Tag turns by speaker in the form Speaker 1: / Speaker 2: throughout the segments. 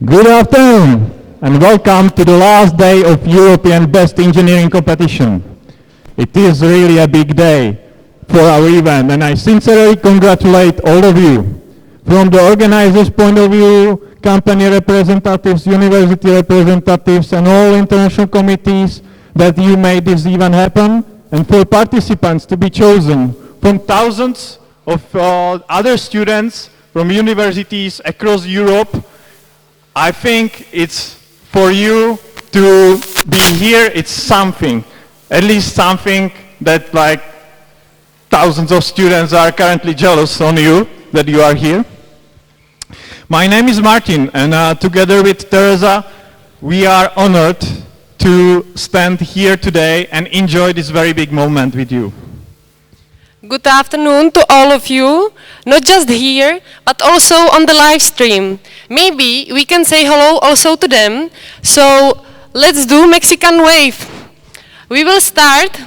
Speaker 1: Good afternoon and welcome to the last day of European Best Engineering Competition. It is really a big day for our event and I sincerely congratulate all of you. From the organizers' point of view, company representatives, university representatives and all international committees that you made this event happen, and for participants to be chosen from thousands of other students from universities across Europe. I think it's for you to be here, it's something, at least something that like thousands of students are currently jealous on you that you are here. My name is Martin and together with Teresa we are honored to stand here today and enjoy this very big moment with you.
Speaker 2: Good afternoon to all of you, not just here, but also on the live stream. Maybe we can say hello also to them. So let's do Mexican wave. We will start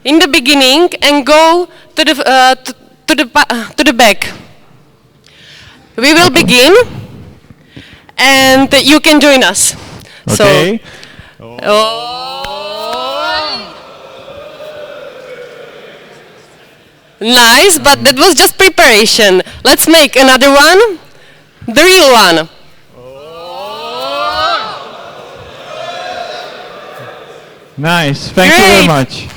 Speaker 2: in the beginning and go to the back. We will begin, and you can join us.
Speaker 1: Okay.
Speaker 2: Nice, but that was just preparation. Let's make another one, the real one.
Speaker 1: Nice, thank you very much.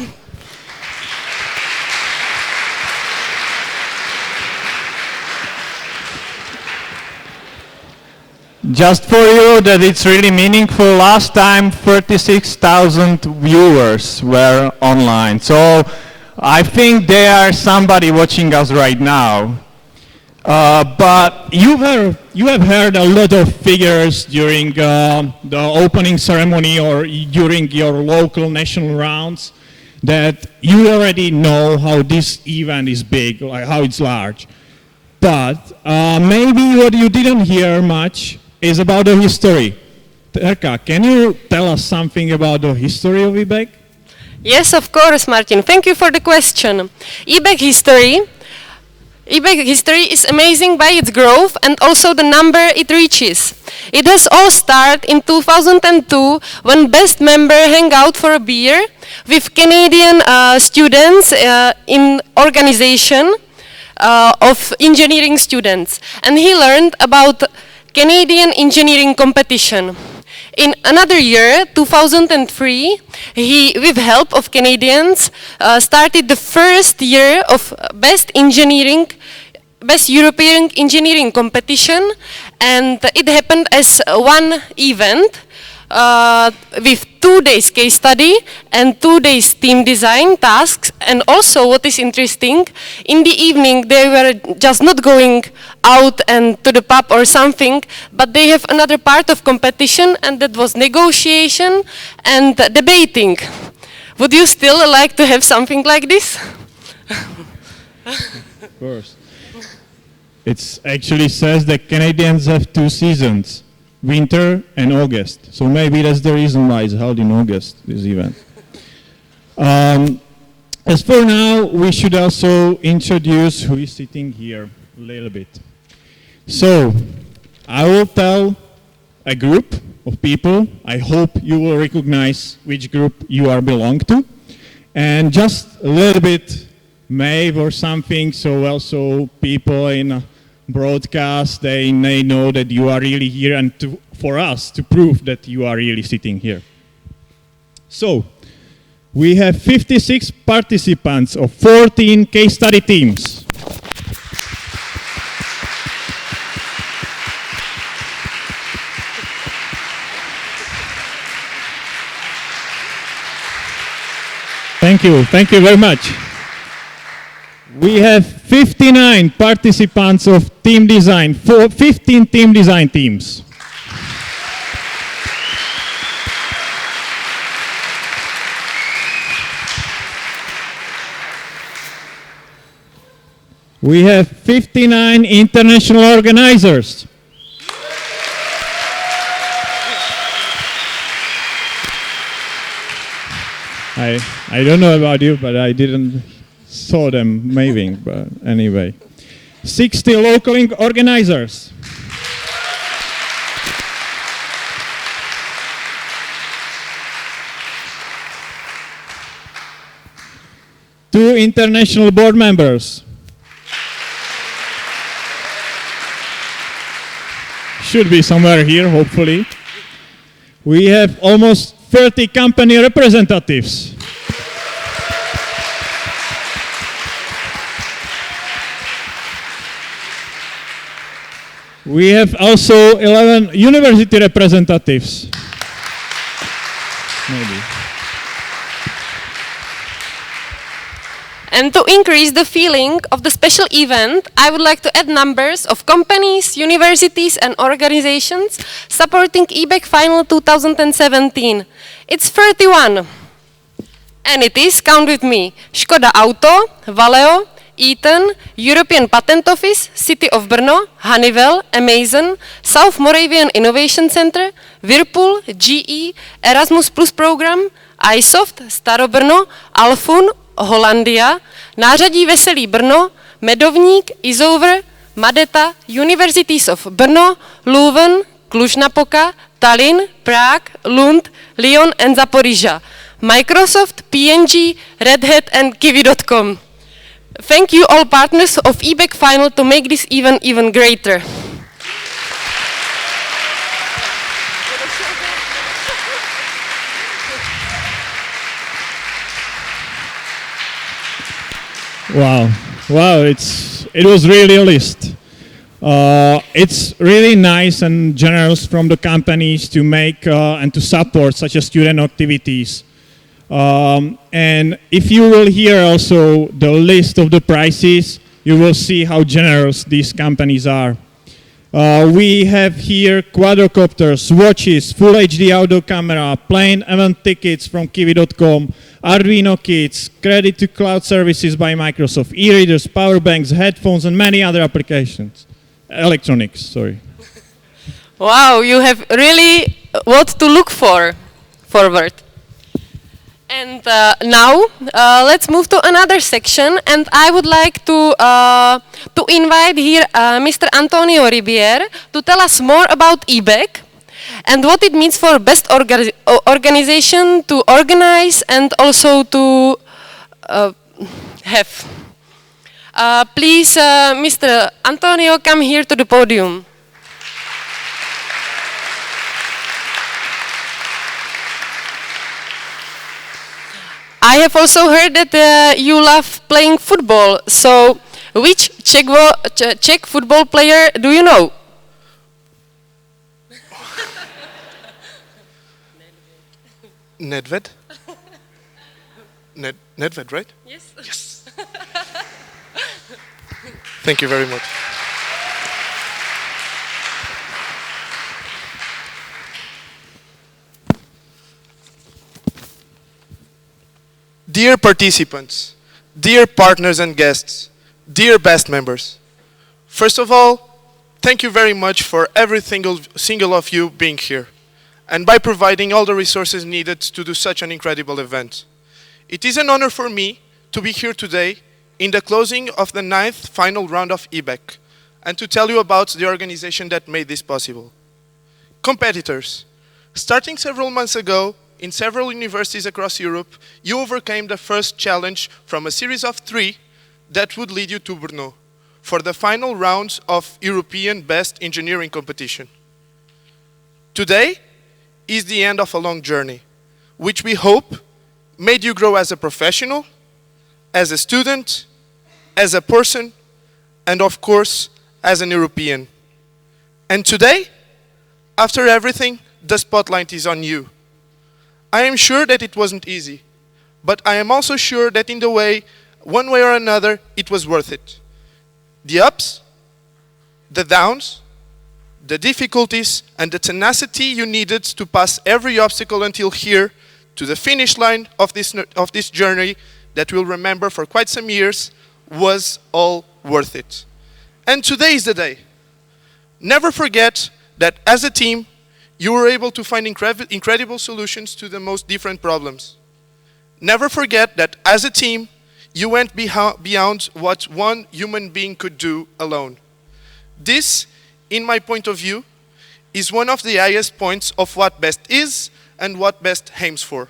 Speaker 1: Just for you that it's really meaningful, last time 36,000 viewers were online. So I think there are somebody watching us right now. But you have heard a lot of figures during the opening ceremony or during your local national rounds that you already know how this event is big, like how it's large. But maybe what you didn't hear much is about the history. Terka, can you tell us something about the history of EBEC?
Speaker 2: Yes, of course, Martin. Thank you for the question. EBEC history is amazing by its growth and also the number it reaches. It has all started in 2002 when Best member hang out for a beer with Canadian students in organization of engineering students, and he learned about Canadian engineering competition. In another year, 2003, he, with help of Canadians, started the first year of Best European Engineering Competition, and it happened as one event with 2 days case study and 2 days team design tasks. And also, what is interesting, in the evening they were just not going out and to the pub or something, but they have another part of competition, and that was negotiation and debating. Would you still like to have something like this?
Speaker 1: Of course. It actually says that Canadians have 2 seasons, winter and August. So maybe that's the reason why it's held in August, this event. As for now, we should also introduce who is sitting here a little bit. So, I will tell a group of people. I hope you will recognize which group you are belong to. And just a little bit Maeve or something, so also people in broadcast, they know that you are really here, and for us to prove that you are really sitting here. So, we have 56 participants of 14 case study teams. Thank you very much. We have 59 participants of team design, 15 team design teams. We have 59 international organizers. I don't know about you, but I didn't saw them maybe, but anyway. 60 local organizers. 2 international board members. Should be somewhere here, hopefully. We have almost 30 company representatives. We have also 11 university representatives. Maybe.
Speaker 2: And to increase the feeling of the special event, I would like to add numbers of companies, universities and organizations supporting EBEC Final 2017. It's 31. And it is, count with me, Škoda Auto, Valeo, Eaton, European Patent Office, City of Brno, Honeywell, Amazon, South Moravian Innovation Center, Whirlpool, GE, Erasmus Plus Program, iSoft, Starobrno, Alfun, Holandia, Nářadí Veselý Brno, Medovník, Isover, Madeta, Universities of Brno, Leuven, Cluj-Napoca, Tallinn, Prague, Lund, Lyon and Zaporizhia, Microsoft, P&G, Red Hat and Kiwi.com. Thank you all partners of EBEC Final to make this event even greater.
Speaker 1: Wow, it was really a list. It's really nice and generous from the companies to make and to support such as student activities. And if you will hear also the list of the prices, you will see how generous these companies are. We have here quadrocopters, watches, full HD outdoor camera, plane event tickets from Kiwi.com, Arduino kits, credit to cloud services by Microsoft, e-readers, power banks, headphones, and many other applications. Electronics, sorry.
Speaker 2: Wow, you have really what to look forward. And now let's move to another section, and I would like to invite here Mr. Antonio Ribier to tell us more about EBEC and what it means for best organization to organize and also to have. Please, Mr. Antonio, come here to the podium. I have also heard that you love playing football. So, which Czech football player do you know?
Speaker 3: Nedved? Nedved, right?
Speaker 2: Yes.
Speaker 3: Yes. Thank you very much. Dear participants, dear partners and guests, dear best members, first of all, thank you very much for every single of you being here and by providing all the resources needed to do such an incredible event. It is an honor for me to be here today in the closing of the 9th final round of EBEC and to tell you about the organization that made this possible. Competitors, starting several months ago, in several universities across Europe, you overcame the first challenge from a series of 3 that would lead you to Brno for the final rounds of European Best Engineering Competition. Today is the end of a long journey, which we hope made you grow as a professional, as a student, as a person, and of course, as an European. And today, after everything, the spotlight is on you. I am sure that it wasn't easy, but I am also sure that in the way, one way or another, it was worth it. The ups, the downs, the difficulties, and the tenacity you needed to pass every obstacle until here, to the finish line of this journey that we'll remember for quite some years, was all worth it. And today is the day. Never forget that as a team, you were able to find incredible solutions to the most different problems. Never forget that as a team, you went beyond what one human being could do alone. This, in my point of view, is one of the highest points of what BEST is and what BEST aims for.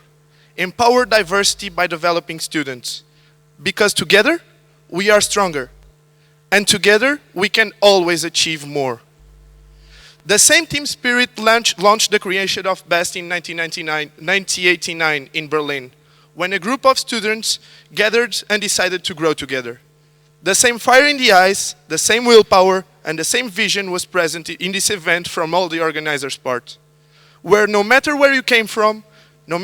Speaker 3: Empower diversity by developing students. Because together, we are stronger. And together, we can always achieve more. The same team spirit launched the creation of BEST in 1989 in Berlin, when a group of students gathered and decided to grow together. The same fire in the eyes, the same willpower, and the same vision was present in this event from all the organizers' part. Where no matter where you came from, we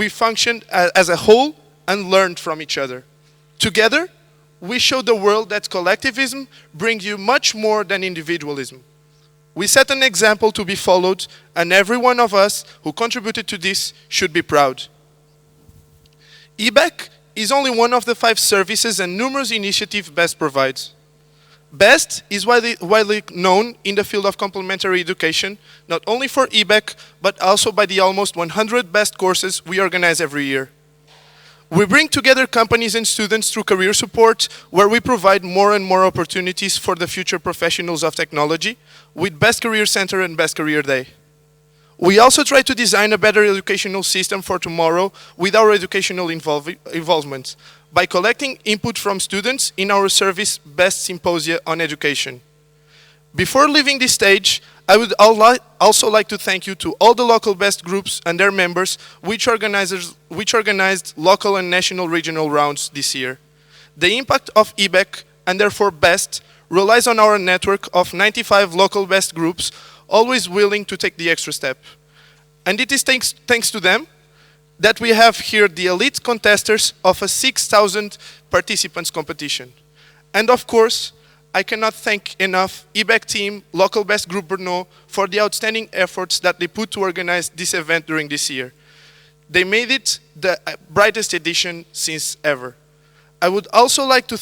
Speaker 3: functioned as a whole and learned from each other. Together, we showed the world that collectivism brings you much more than individualism. We set an example to be followed, and every one of us who contributed to this should be proud. EBEC is only one of the 5 services and numerous initiatives BEST provides. BEST is widely known in the field of complementary education, not only for EBEC, but also by the almost 100 BEST courses we organize every year. We bring together companies and students through career support, where we provide more and more opportunities for the future professionals of technology with Best Career Center and Best Career Day. We also try to design a better educational system for tomorrow with our educational involvement by collecting input from students in our service Best Symposia on Education. Before leaving this stage, I would also like to thank you to all the local BEST groups and their members which organized local and national regional rounds this year. The impact of EBEC, and therefore BEST, relies on our network of 95 local BEST groups, always willing to take the extra step. And it is thanks to them that we have here the elite contesters of a 6,000 participants competition. And of course, I cannot thank enough EBEC team, local BEST Group Brno, for the outstanding efforts that they put to organize this event during this year. They made it the brightest edition since ever. I would also like to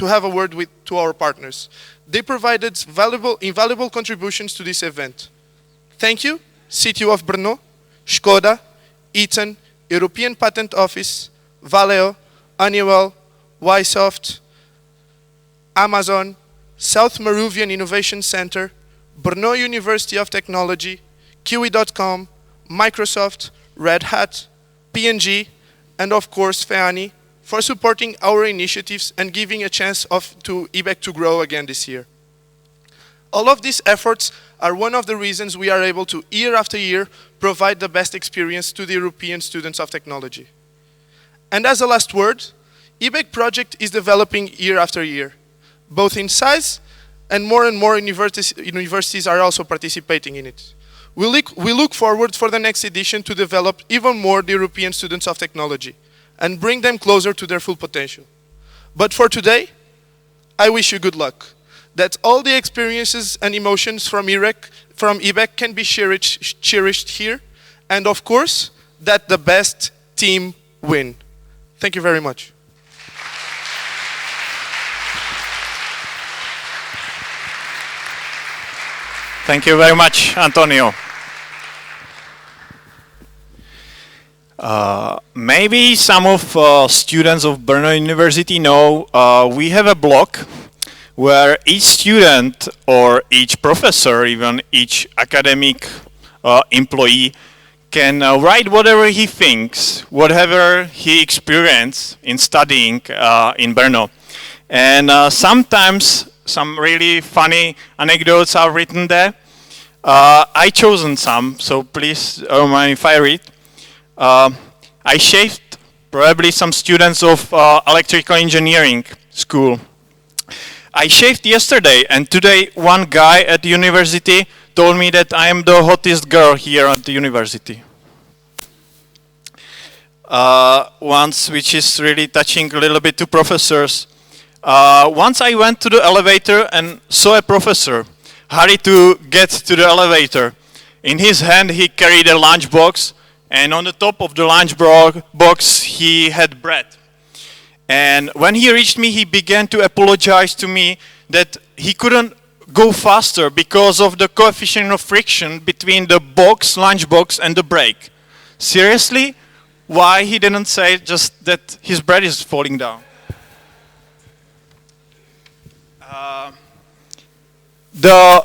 Speaker 3: have a word to our partners. They provided invaluable contributions to this event. Thank you, City of Brno, Skoda, Eaton, European Patent Office, Valeo, Honeywell, Ysoft, Amazon, South Maruvian Innovation Center, Brno University of Technology, Kiwi.com, Microsoft, Red Hat, P&G, and of course FEANI, for supporting our initiatives and giving a chance to EBEC to grow again this year. All of these efforts are one of the reasons we are able to, year after year, provide the best experience to the European students of technology. And as a last word, EBEC project is developing year after year, both in size and more universities are also participating in it. We look forward for the next edition to develop even more the European students of technology and bring them closer to their full potential. But for today, I wish you good luck, that all the experiences and emotions from EBEC can be cherished here, and of course, that the best team win. Thank you very much.
Speaker 4: Thank you very much, Antonio. Maybe some of students of Brno University know we have a blog where each student or each professor, even each academic employee can write whatever he thinks, whatever he experienced in studying in Brno. And sometimes some really funny anecdotes are written there. I chosen some, so please don't mind if I read. I shaved probably some students of electrical engineering school. I shaved yesterday, and today one guy at the university told me that I am the hottest girl here at the university. Once, which is really touching a little bit to professors. Once I went to the elevator and saw a professor hurry to get to the elevator. In his hand he carried a lunch box, and on the top of the lunch box he had bread. And when he reached me, he began to apologize to me that he couldn't go faster because of the coefficient of friction between the lunch box and the brake. Seriously? Why he didn't say just that his bread is falling down? The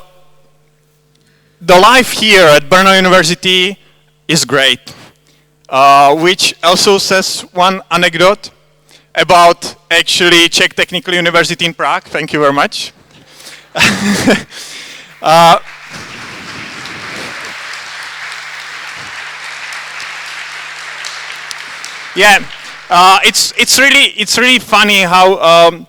Speaker 4: life here at Brno University is great. which also says one anecdote about actually Czech Technical University in Prague. Thank you very much. Yeah, it's really funny how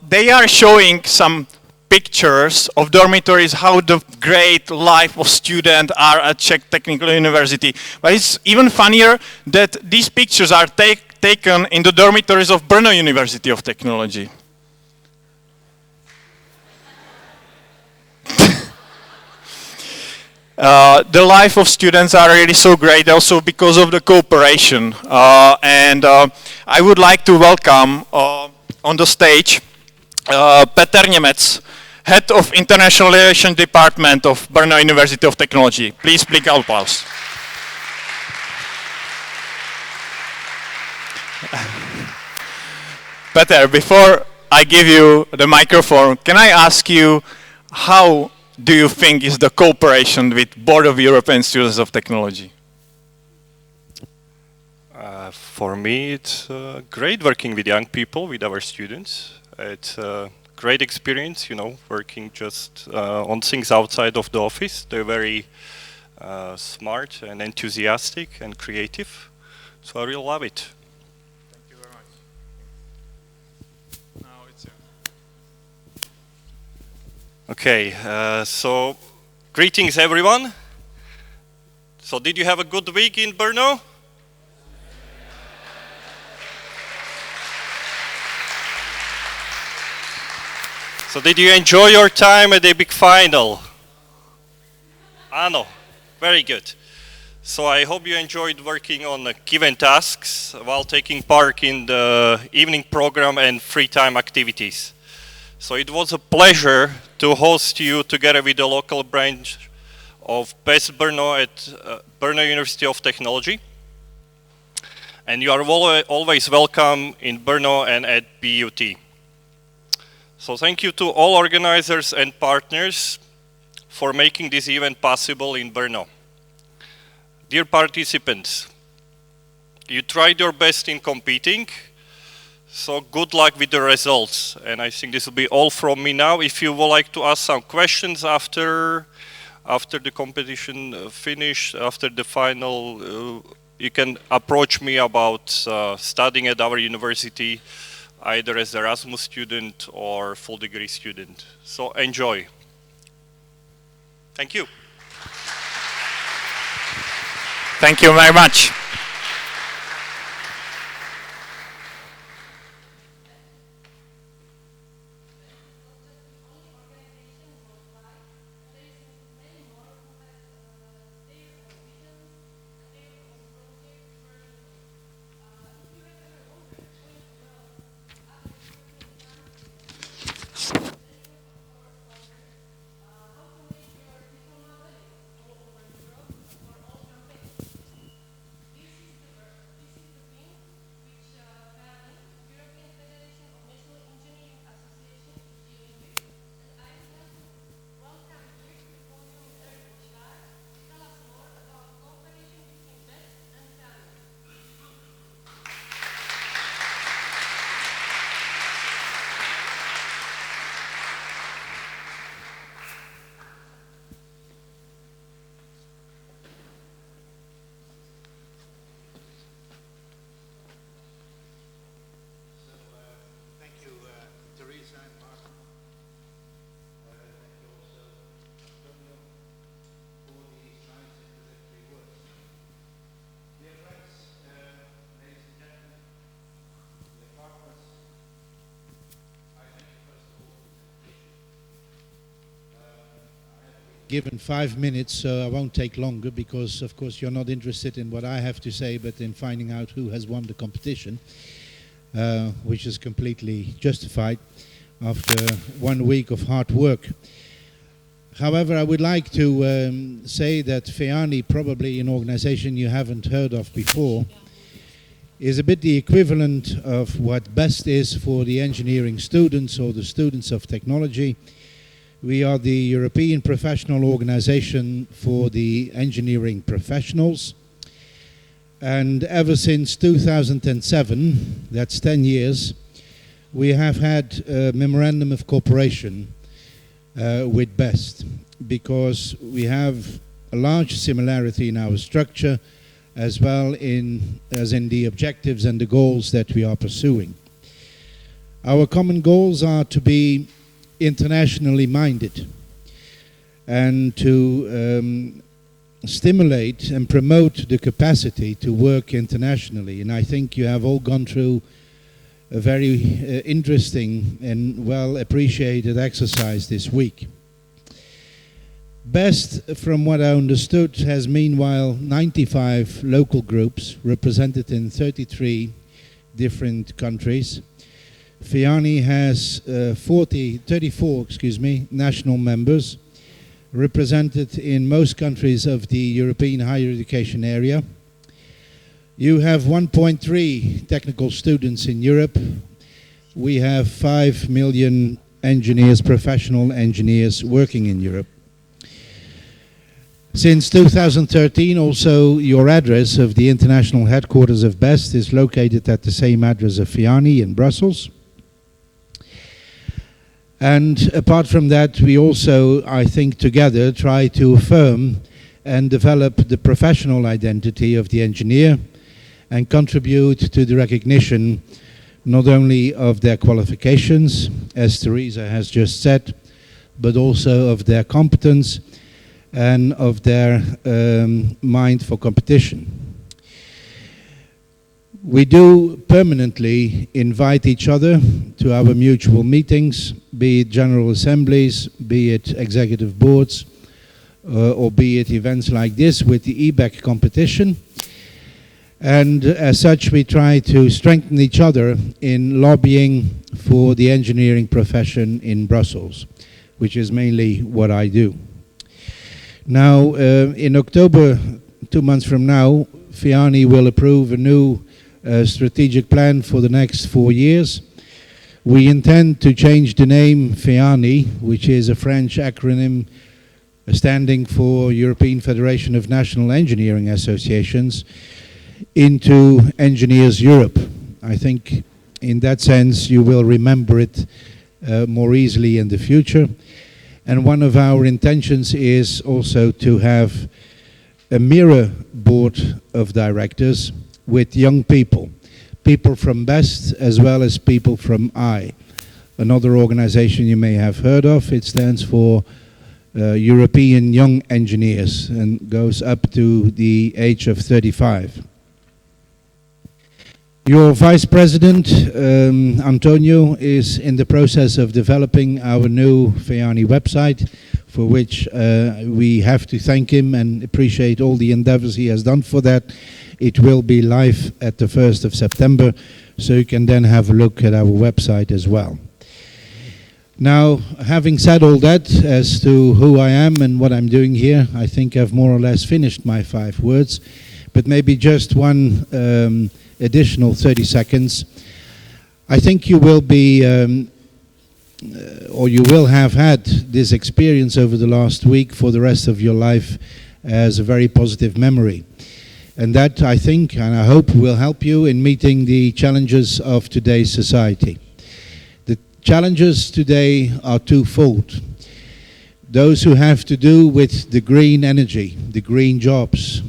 Speaker 4: they are showing some pictures of dormitories, how the great life of students are at Czech Technical University. But it's even funnier that these pictures are taken in the dormitories of Brno University of Technology. The life of students are really so great also because of the cooperation. And I would like to welcome on the stage Petr Němec, Head of International Relations Department of Brno University of Technology. Please, big applause. Petr, before I give you the microphone, can I ask you how do you think is the cooperation with Board of European Students of Technology?
Speaker 5: For me, it's great working with young people, with our students. It's a great experience, you know, working just on things outside of the office. They're very smart and enthusiastic and creative, so I really love it.
Speaker 4: Thank you very much. Now it's
Speaker 5: Okay, so greetings everyone. So did you have a good week in Brno? So did you enjoy your time at the EBEC final? Ano, very good. So I hope you enjoyed working on given tasks while taking part in the evening program and free time activities. So it was a pleasure to host you together with the local branch of BEST Brno at Brno University of Technology. And you are always welcome in Brno and at BUT. So thank you to all organizers and partners for making this event possible in Brno. Dear participants, you tried your best in competing, so good luck with the results. And I think this will be all from me now. If you would like to ask some questions after the competition finished, after the final, you can approach me about studying at our university, either as an Erasmus student or full degree student. So enjoy. Thank you.
Speaker 4: Thank you very much.
Speaker 6: Given 5 minutes, so I won't take longer because, of course, you're not interested in what I have to say, but in finding out who has won the competition, which is completely justified after 1 week of hard work. However, I would like to say that FEANI, probably an organization you haven't heard of before, is a bit the equivalent of what BEST is for the engineering students or the students of technology. We are the European professional organization for the engineering professionals. And ever since 2007, that's 10 years, we have had a memorandum of cooperation with BEST, because we have a large similarity in our structure as well as in the objectives and the goals that we are pursuing. Our common goals are to be internationally minded and to stimulate and promote the capacity to work internationally. And I think you have all gone through a very interesting and well appreciated exercise this week. BEST, from what I understood, has meanwhile 95 local groups represented in 33 different countries. FIANI has 34 national members represented in most countries of the European higher education area. You have 1.3 technical students in Europe. We have 5 million engineers, professional engineers working in Europe. Since 2013, also your address of the international headquarters of BEST is located at the same address of FIANI in Brussels. And apart from that, we also, I think, together try to affirm and develop the professional identity of the engineer and contribute to the recognition not only of their qualifications, as Teresa has just said, but also of their competence and of their mind for competition. We do permanently invite each other to our mutual meetings, be it general assemblies, be it executive boards, or be it events like this with the EBEC competition. And as such, we try to strengthen each other in lobbying for the engineering profession in Brussels, which is mainly what I do. Now, in October, 2 months from now, FIANI will approve a new strategic plan for the next 4 years. We intend to change the name FIANI, which is a French acronym standing for European Federation of National Engineering Associations, into Engineers Europe. I think in that sense you will remember it more easily in the future. And one of our intentions is also to have a mirror board of directors with young people, people from BEST as well as people from another organization you may have heard of. It stands for European Young Engineers and goes up to the age of 35. Your Vice President, Antonio, is in the process of developing our new FIANI website, for which we have to thank him and appreciate all the endeavors he has done for that. It will be live at the 1st of September, so you can then have a look at our website as well. Now, having said all that as to who I am and what I'm doing here, I think I've more or less finished my 5 words, but maybe just one additional 30 seconds. I think you will be, or you will have had this experience over the last week for the rest of your life as a very positive memory. And that, I think, and I hope, will help you in meeting the challenges of today's society. The challenges today are twofold. Those who have to do with the green energy, the green jobs,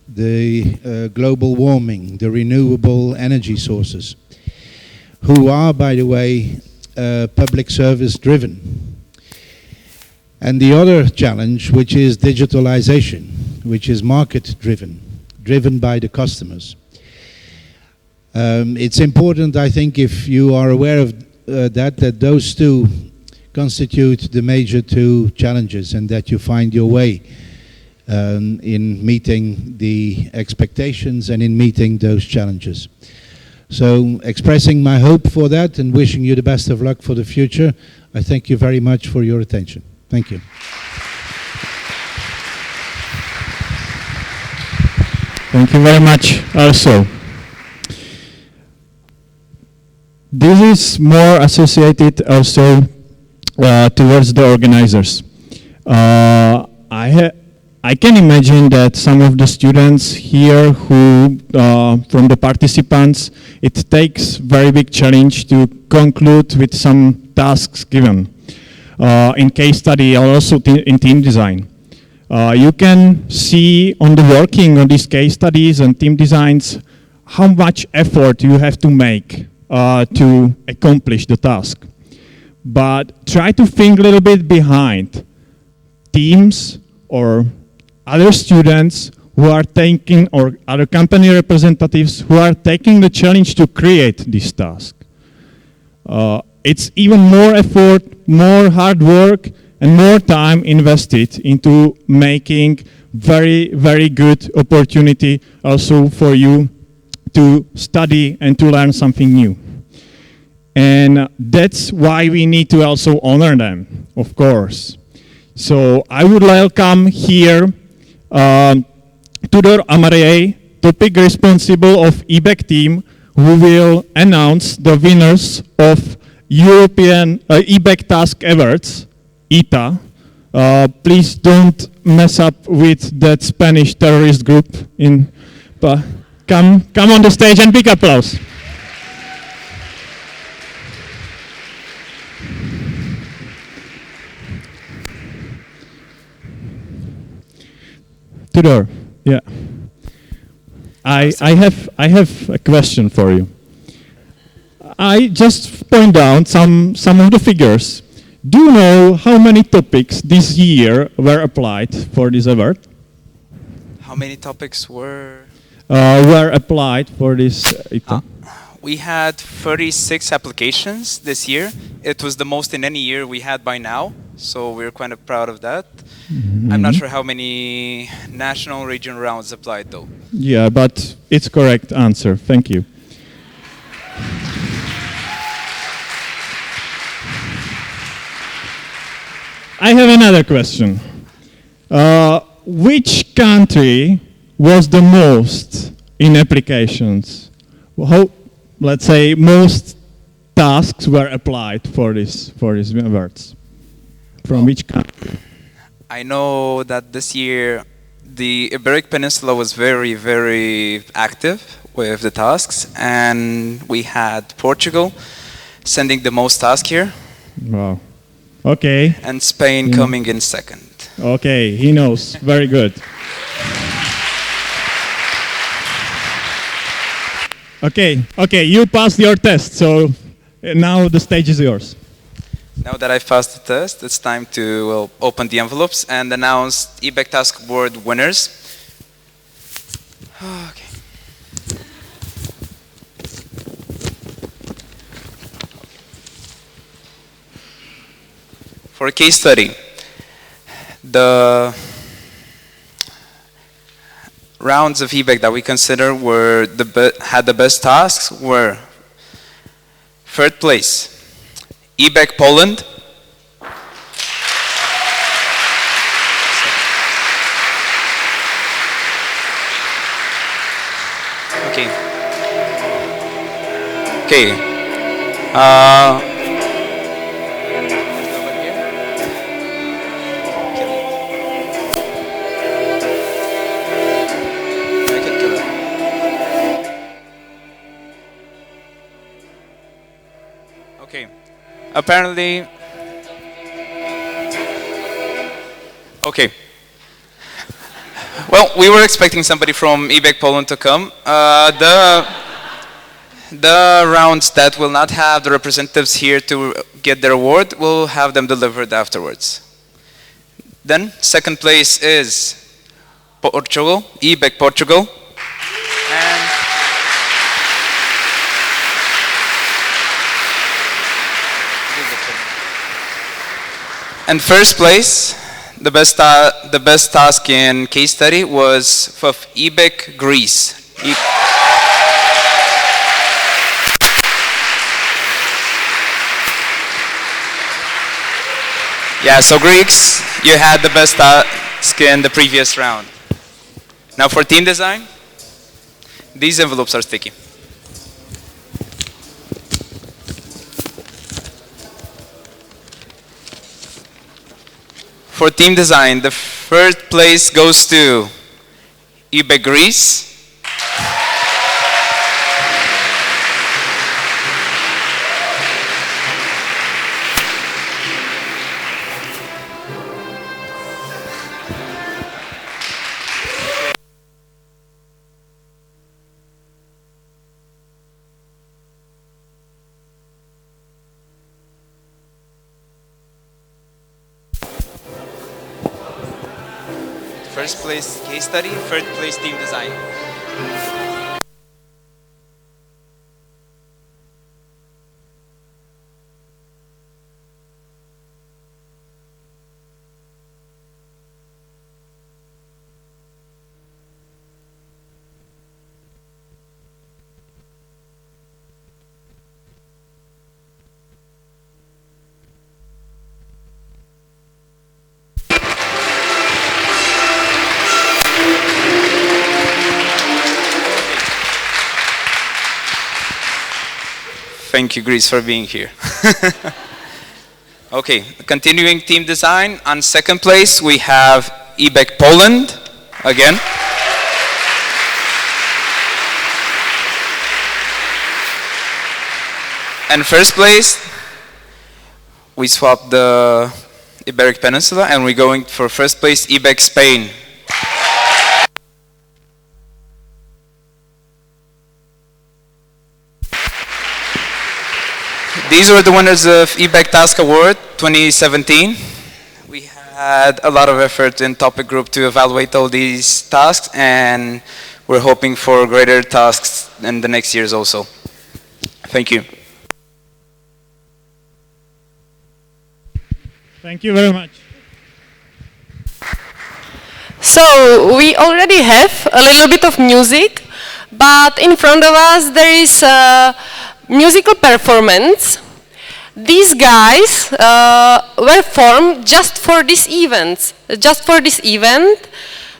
Speaker 6: the global warming, the renewable energy sources, who are, by the way, public service driven. And the other challenge, which is digitalization, which is market driven by the customers. It's important, I think, if you are aware of that those two constitute the major 2 challenges, and that you find your way in meeting the expectations and in meeting those challenges. So, expressing my hope for that and wishing you the best of luck for the future, I thank you very much for your attention. Thank you.
Speaker 1: Thank you very much also. This is more associated also towards the organizers. I I can imagine that some of the students here who, from the participants, it takes very big challenge to conclude with some tasks given in case study or also in team design. You can see on the working on these case studies and team designs how much effort you have to make to accomplish the task. But try to think a little bit behind teams or other students who are taking, or other company representatives who are taking the challenge to create this task. It's even more effort, more hard work, and more time invested into making very, very good opportunity also for you to study and to learn something new. And that's why we need to also honor them, of course. So I would welcome here Tudor Amarie, topic responsible of EBEC team, who will announce the winners of European EBEC Task Awards, ETA. Please don't mess up with that Spanish terrorist group. Come on the stage and big applause. Tudor, yeah. I have a question for you. I just point out some of the figures. Do you know how many topics this year were applied for this award?
Speaker 7: How many topics were
Speaker 1: Applied for this ITA?
Speaker 7: We had 36 applications this year. It was the most in any year we had by now, so we're kind of proud of that. I'm not sure how many national region rounds applied though.
Speaker 1: Yeah, but it's correct answer. Thank you. I have another question. Which country was the most in applications? How, let's say, most tasks were applied for these awards? From which country?
Speaker 7: I know that this year the Iberic Peninsula was very, very active with the tasks, and we had Portugal sending the most tasks here.
Speaker 1: Wow. Okay.
Speaker 7: And Spain coming in second.
Speaker 1: Okay, he knows. Very good. Okay, you passed your test, so now the stage is yours.
Speaker 7: Now that I've passed the test, it's time to open the envelopes and announce EBEC Task Award winners. Okay. For a case study, the rounds of EBEC that we consider were had the best tasks were third place, EBEC Poland. Okay. Okay. Apparently. Okay. Well, we were expecting somebody from EBEC Poland to come. The rounds that will not have the representatives here to get their award, we'll have them delivered afterwards. Then, second place is Portugal, EBEC Portugal. And first place, the best task in case study was for EBEC Greece. Yeah, so Greeks, you had the best task in the previous round. Now for team design, these envelopes are sticky. For team design, the first place goes to EBEC Greece. First place case study, third place team design. Thank you, Greece, for being here. Okay, continuing team design. On second place, we have EBEC Poland, again. And first place, we swapped the Iberic Peninsula, and we're going for first place, EBEC Spain. These were the winners of EBEC Task Award 2017. We had a lot of effort in topic group to evaluate all these tasks, and we're hoping for greater tasks in the next years also. Thank you.
Speaker 1: Thank you very much.
Speaker 2: So we already have a little bit of music, but in front of us there is a musical performance. These guys were formed just for this event.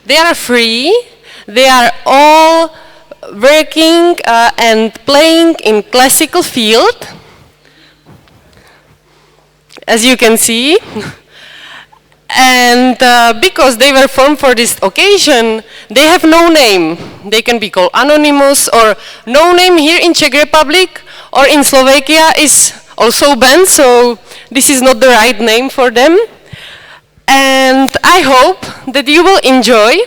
Speaker 2: They are free. They are all working and playing in classical field, as you can see. And because they were formed for this occasion, they have no name. They can be called anonymous, or no name here in Czech Republic or in Slovakia is also banned, so this is not the right name for them. And I hope that you will enjoy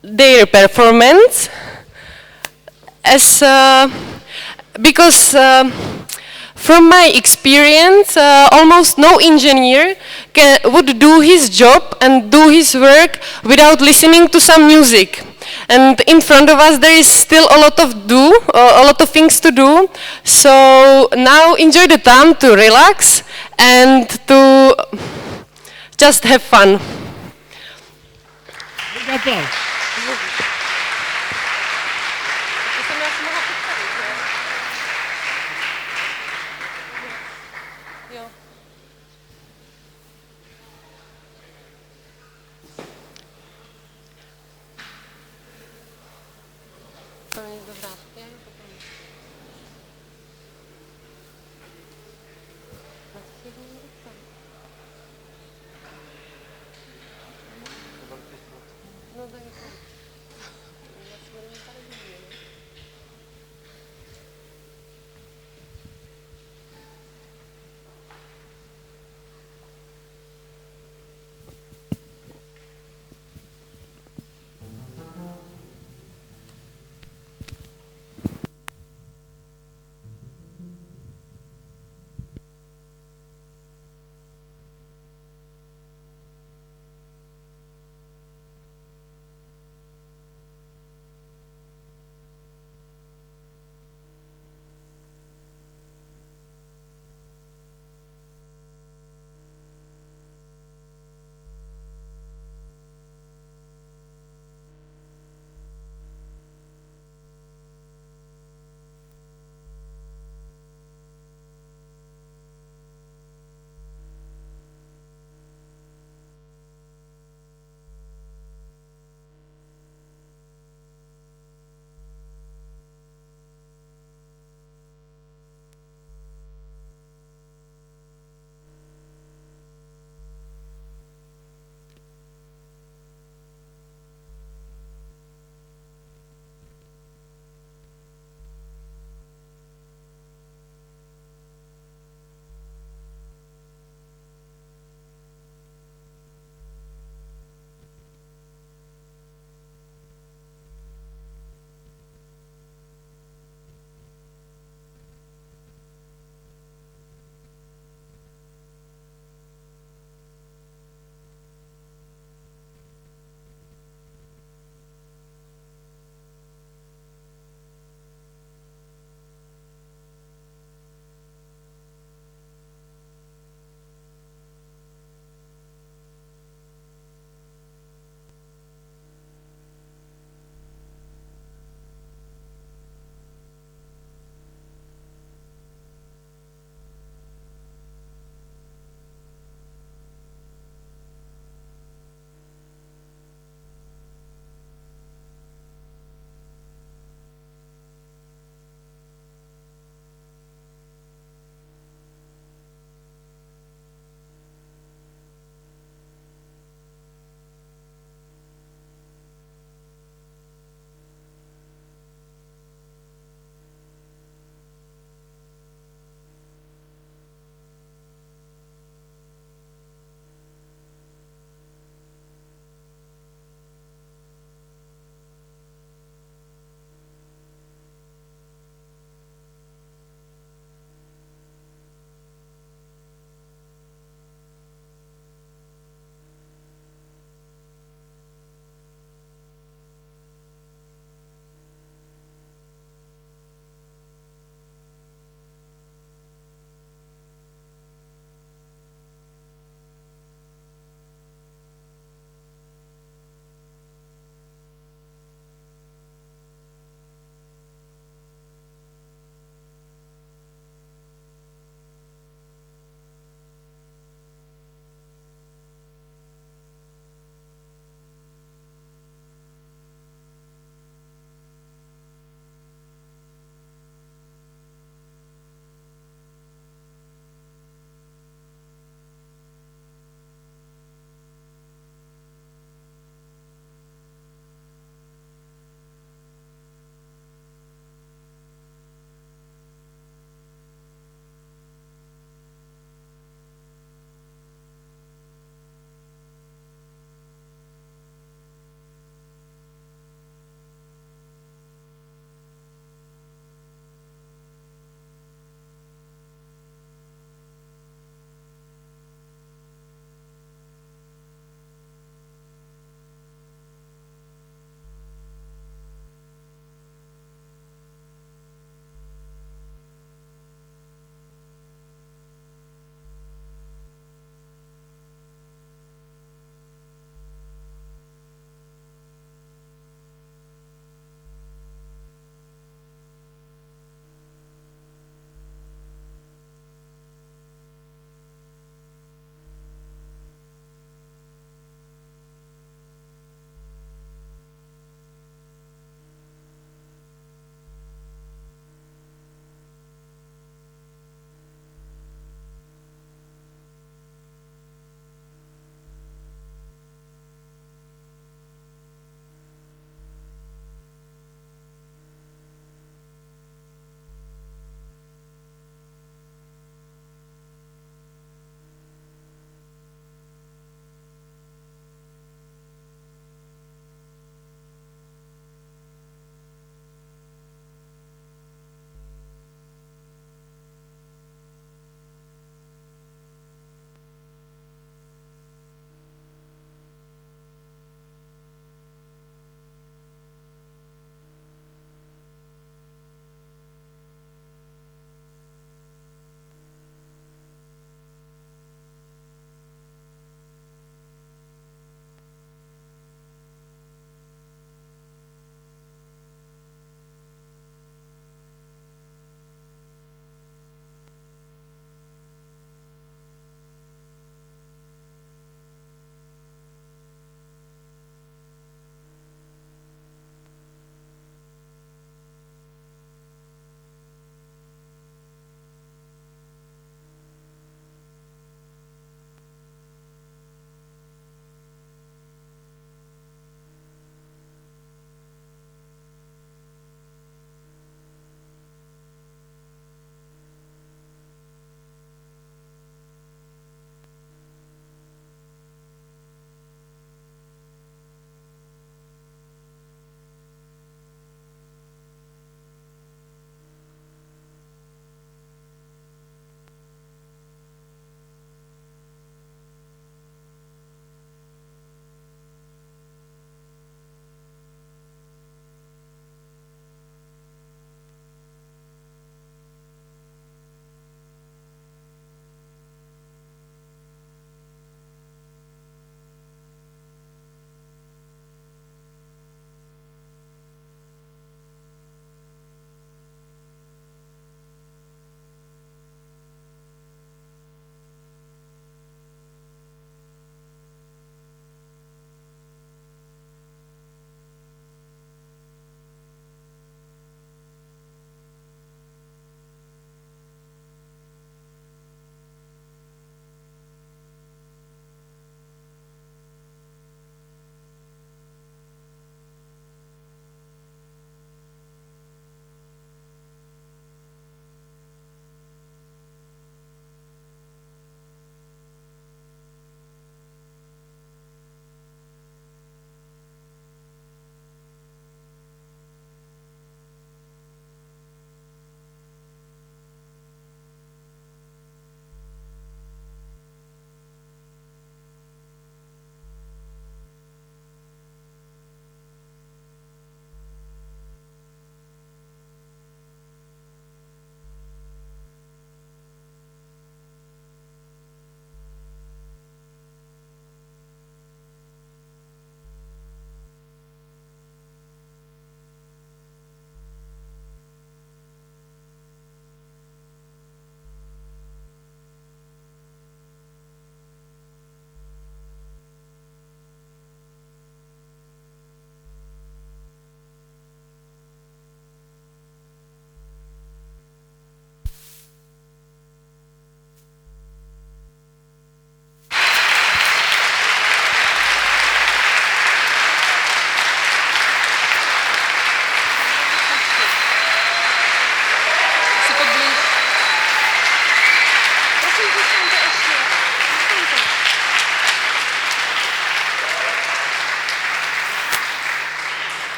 Speaker 2: their performance, as because from my experience, almost no engineer would do his job and do his work without listening to some music. And in front of us there is still a lot of things to do. So now enjoy the time to relax and to just have fun.
Speaker 1: Big applause.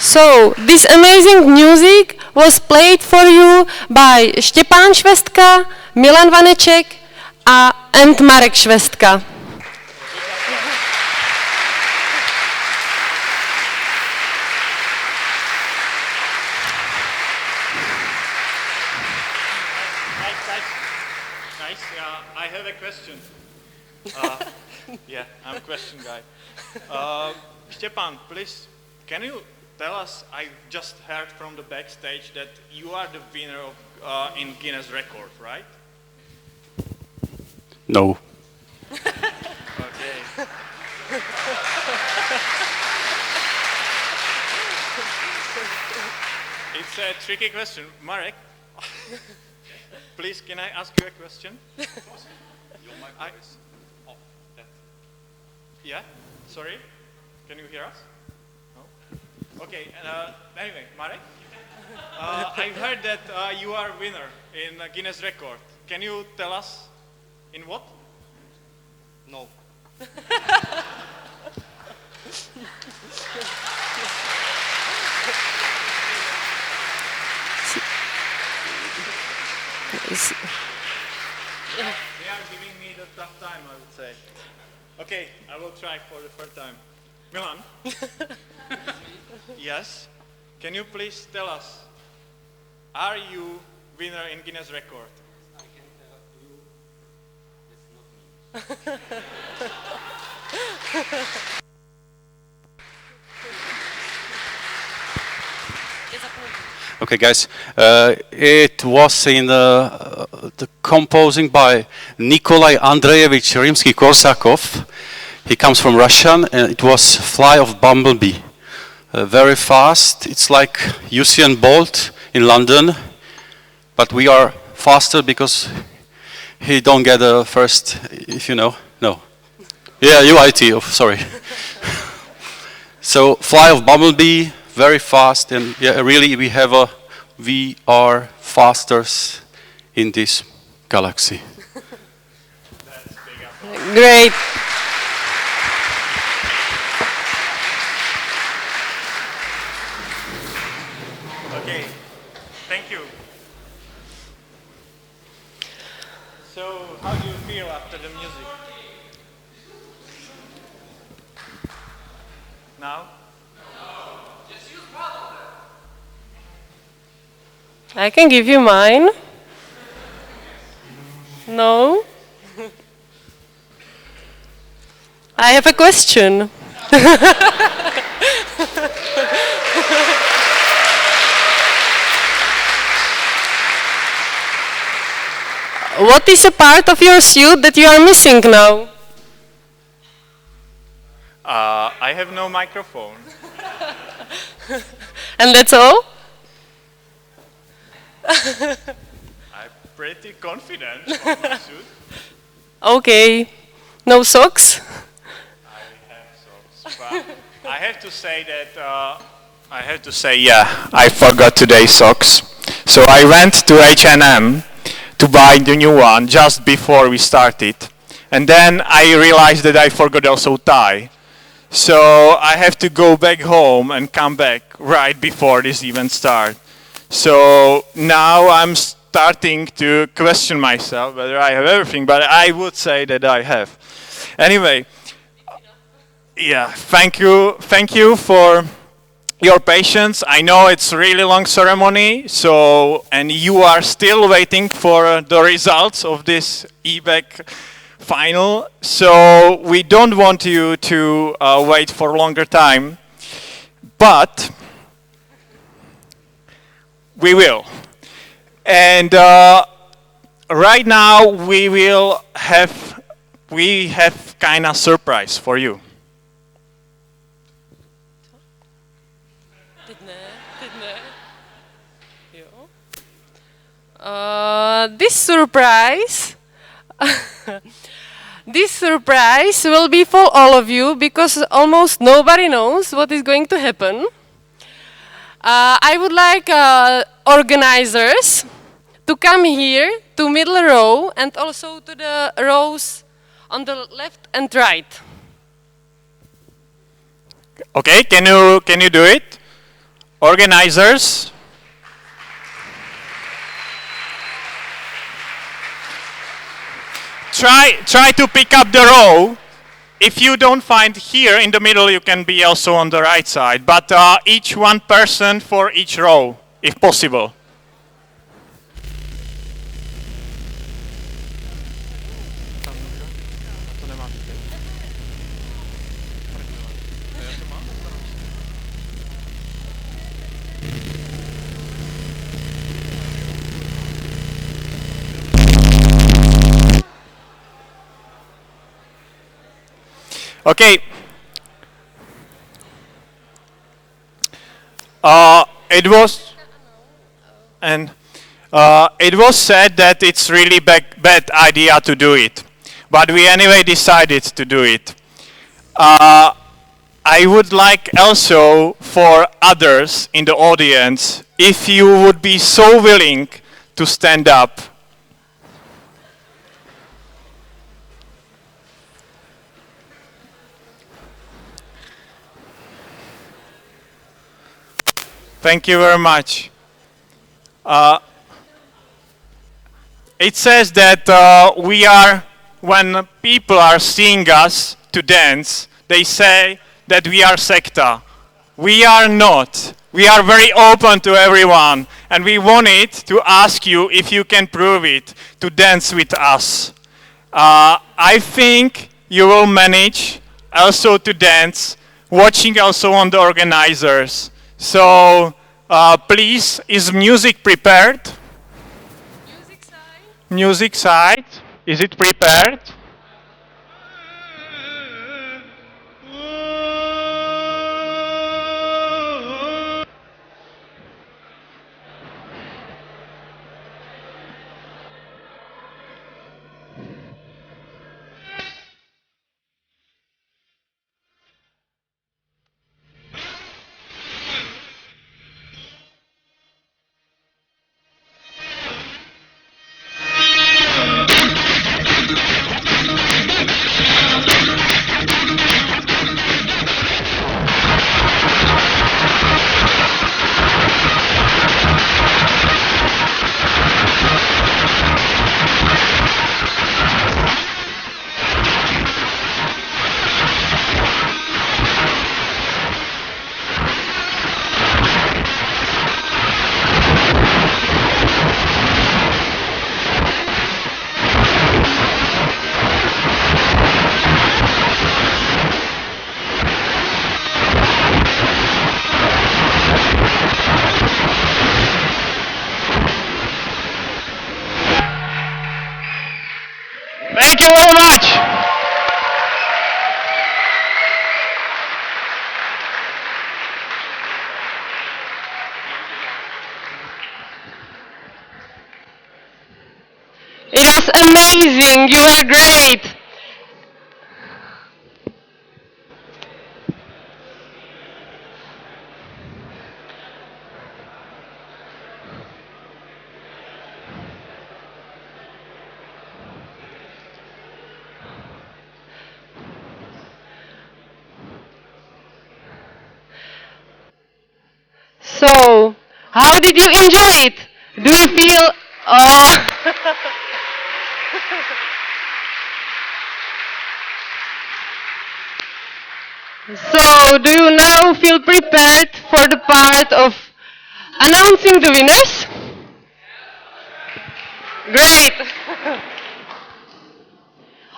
Speaker 2: So, this amazing music was played for you by Štěpán Švestka, Milan Vaneček, and Marek Švestka.
Speaker 4: Nice. I have a question. Yeah, I'm a question guy. Stepan, please, can you tell us? I just heard from the backstage that you are the winner of in Guinness record, right?
Speaker 8: No.
Speaker 4: Okay. It's a tricky question, Marek. Please, can I ask you a question? Yeah? Sorry? Can you hear us? No? Okay, anyway, Marek? I heard that you are a winner in Guinness record. Can you tell us in what?
Speaker 5: No.
Speaker 4: They are giving me the tough time, I would say. Okay, I will try for the third time. Milan? Yes? Can you please tell us, are you winner in Guinness record?
Speaker 8: I can tell you it's not me. Okay, guys, it was in the composing by Nikolai Andreevich Rimsky-Korsakov. He comes from Russian, and it was Fly of Bumblebee. Very fast. It's like Usain Bolt in London, but we are faster because he don't get the first, if you know. No. Yeah, UIT, oh, sorry. So, Fly of Bumblebee, very fast, and yeah, really we are fasters in this galaxy.
Speaker 2: Great.
Speaker 4: Okay, thank you. So, how do you feel after the music? Now?
Speaker 2: I can give you mine. No? I have a question. What is a part of your suit that you are missing now?
Speaker 4: I have no microphone.
Speaker 2: And that's all?
Speaker 4: I'm pretty confident on my suit.
Speaker 2: Okay. No socks?
Speaker 4: I have socks, but I have to say, yeah, I forgot today's socks. So I went to H&M to buy the new one just before we started. And then I realized that I forgot also tie. So I have to go back home and come back right before this event starts. So now I'm starting to question myself whether I have everything, but I would say that I have. Anyway, yeah, thank you for your patience. I know it's a really long ceremony, and you are still waiting for the results of this EBEC final, so we don't want you to wait for a longer time, but we will. And right now we have kind of surprise for you.
Speaker 2: This surprise this surprise will be for all of you because almost nobody knows what is going to happen. I would like organizers to come here to middle row and also to the rows on the left and right.
Speaker 4: Okay, can you do it? Organizers, try to pick up the row. If you don't find here in the middle, you can be also on the right side. But each one person for each row, if possible. Okay. It was said that it's really bad idea to do it, but we anyway decided to do it. I would like also for others in the audience, if you would be so willing to stand up. Thank you very much. It says that when people are seeing us to dance, they say that we are secta. We are not. We are very open to everyone, and we wanted to ask you if you can prove it, to dance with us. I think you will manage also to dance, watching also on the organizers. So please, is music prepared? Music side, is it prepared? Thank you very much.
Speaker 2: It was amazing. You were great. So, how did you enjoy it? Do you feel... So, do you now feel prepared for the part of announcing the winners? Great!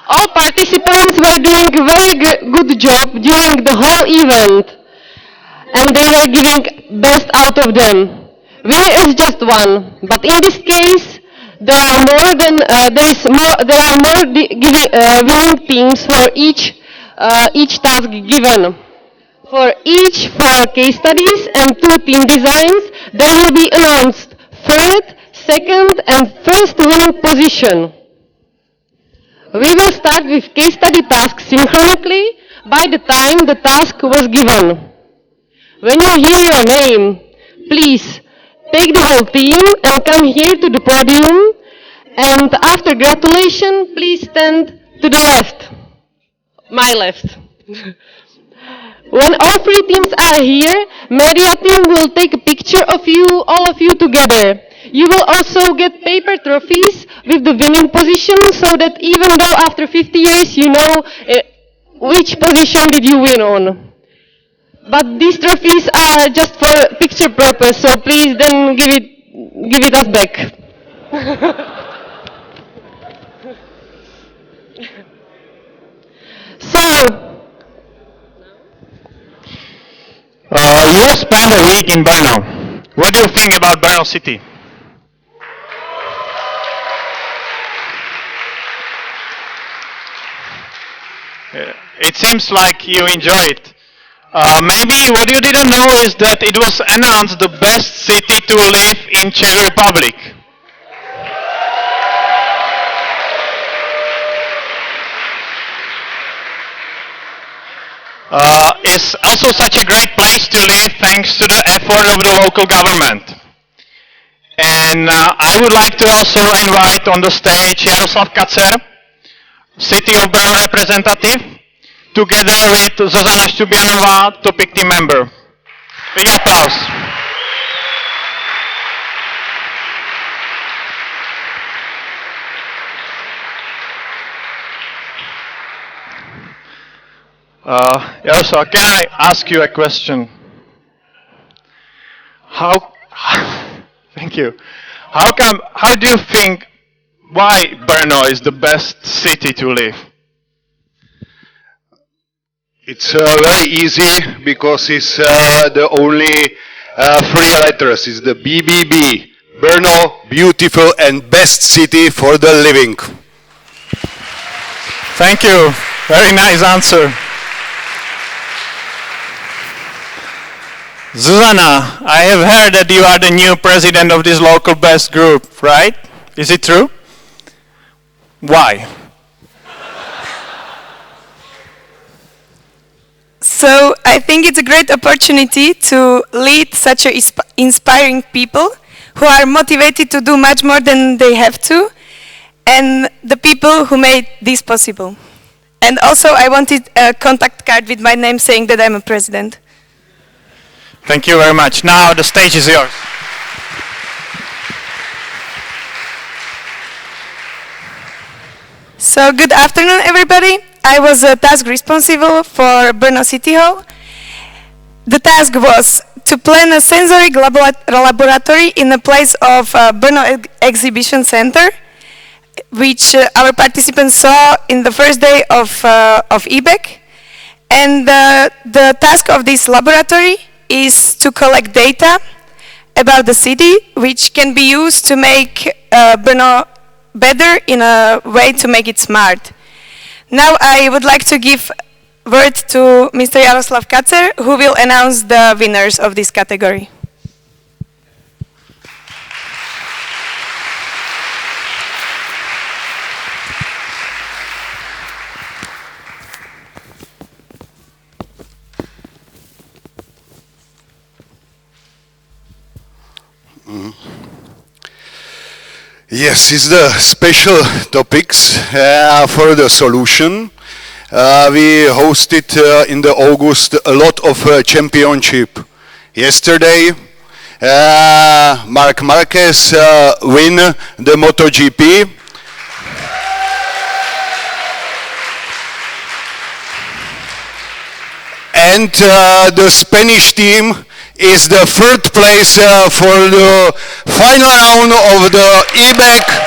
Speaker 2: All participants were doing a very good job during the whole event, and they were giving best out of them. Winner is just one, but in this case, there are more winning teams for each task given. For each 4 case studies and 2 team designs, there will be announced third, second, and first winning position. We will start with case study tasks synchronically by the time the task was given. When you hear your name, please take the whole team and come here to the podium. And after gratulation, please stand to the left. My left. When all three teams are here, media team will take a picture of you, all of you together. You will also get paper trophies with the winning position so that even though after 50 years you know which position did you win on. But these trophies are just for picture purpose, so please then give it us back. So,
Speaker 1: You have spent a week in Brno. What do you think about Brno city? It seems like you enjoy it. Maybe what you didn't know is that it was announced the best city to live in Czech Republic. It's also such a great place to live thanks to the effort of the local government. And I would like to also invite on the stage Jaroslav Kacer, City of Brno representative, together with Zuzana Šťubianová, topic team member. Big applause. Jaroslav, can I ask you a question? Thank you. How do you think, why Brno is the best city to live?
Speaker 9: It's very easy because it's the only three letters. It's the BBB. Brno, beautiful and best city for the living.
Speaker 1: Thank you. Very nice answer. Zuzana, I have heard that you are the new president of this local best group, right? Is it true? Why?
Speaker 10: So I think it's a great opportunity to lead such a inspiring people who are motivated to do much more than they have to, and the people who made this possible. And also I wanted a contact card with my name saying that I'm a president.
Speaker 1: Thank you very much. Now the stage is yours.
Speaker 10: So good afternoon, everybody. I was task responsible for Brno City Hall. The task was to plan a sensory laboratory in the place of Brno Exhibition Center, which our participants saw in the first day of EBEC. And the task of this laboratory is to collect data about the city, which can be used to make Brno better in a way to make it smart. Now I would like to give word to Mr. Jaroslav Kacer, who will announce the winners of this category.
Speaker 9: Yes, it's the special topics for the solution. We hosted in the August a lot of championship. Yesterday, Marc Marquez win the MotoGP. And the Spanish team is the third place for the final round of the EBEC.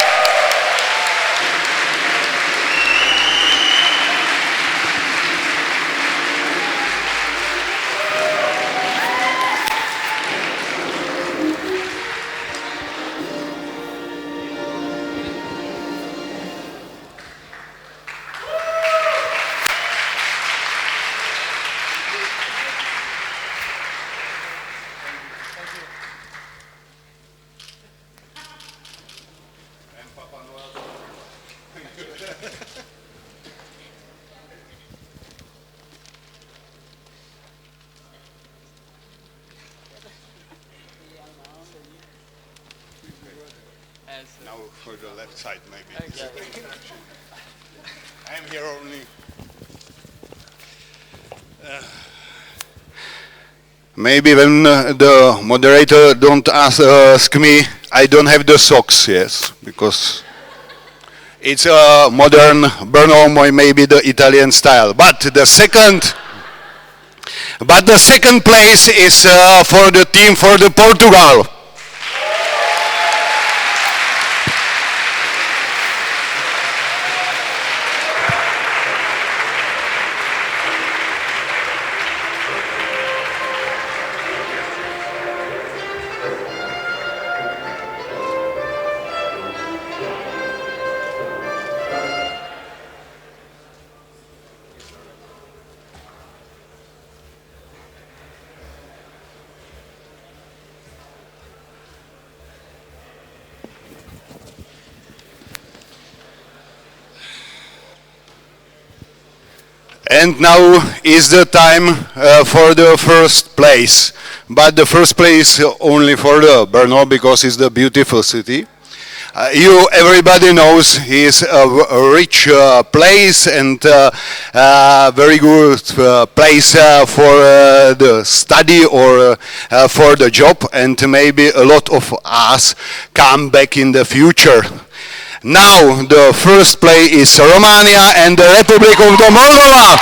Speaker 9: Now for the left side, maybe. I'm here only. Maybe when the moderator don't ask me, I don't have the socks, yes, because it's a modern Brno, maybe the Italian style. But the second place is for the team for the Portugal. And now is the time for the first place. But the first place only for the Brno because it's the beautiful city. Everybody knows it's a rich place and very good place for the study or for the job, and maybe a lot of us come back in the future. Now the first play is Romania and the Republic of the Moldova.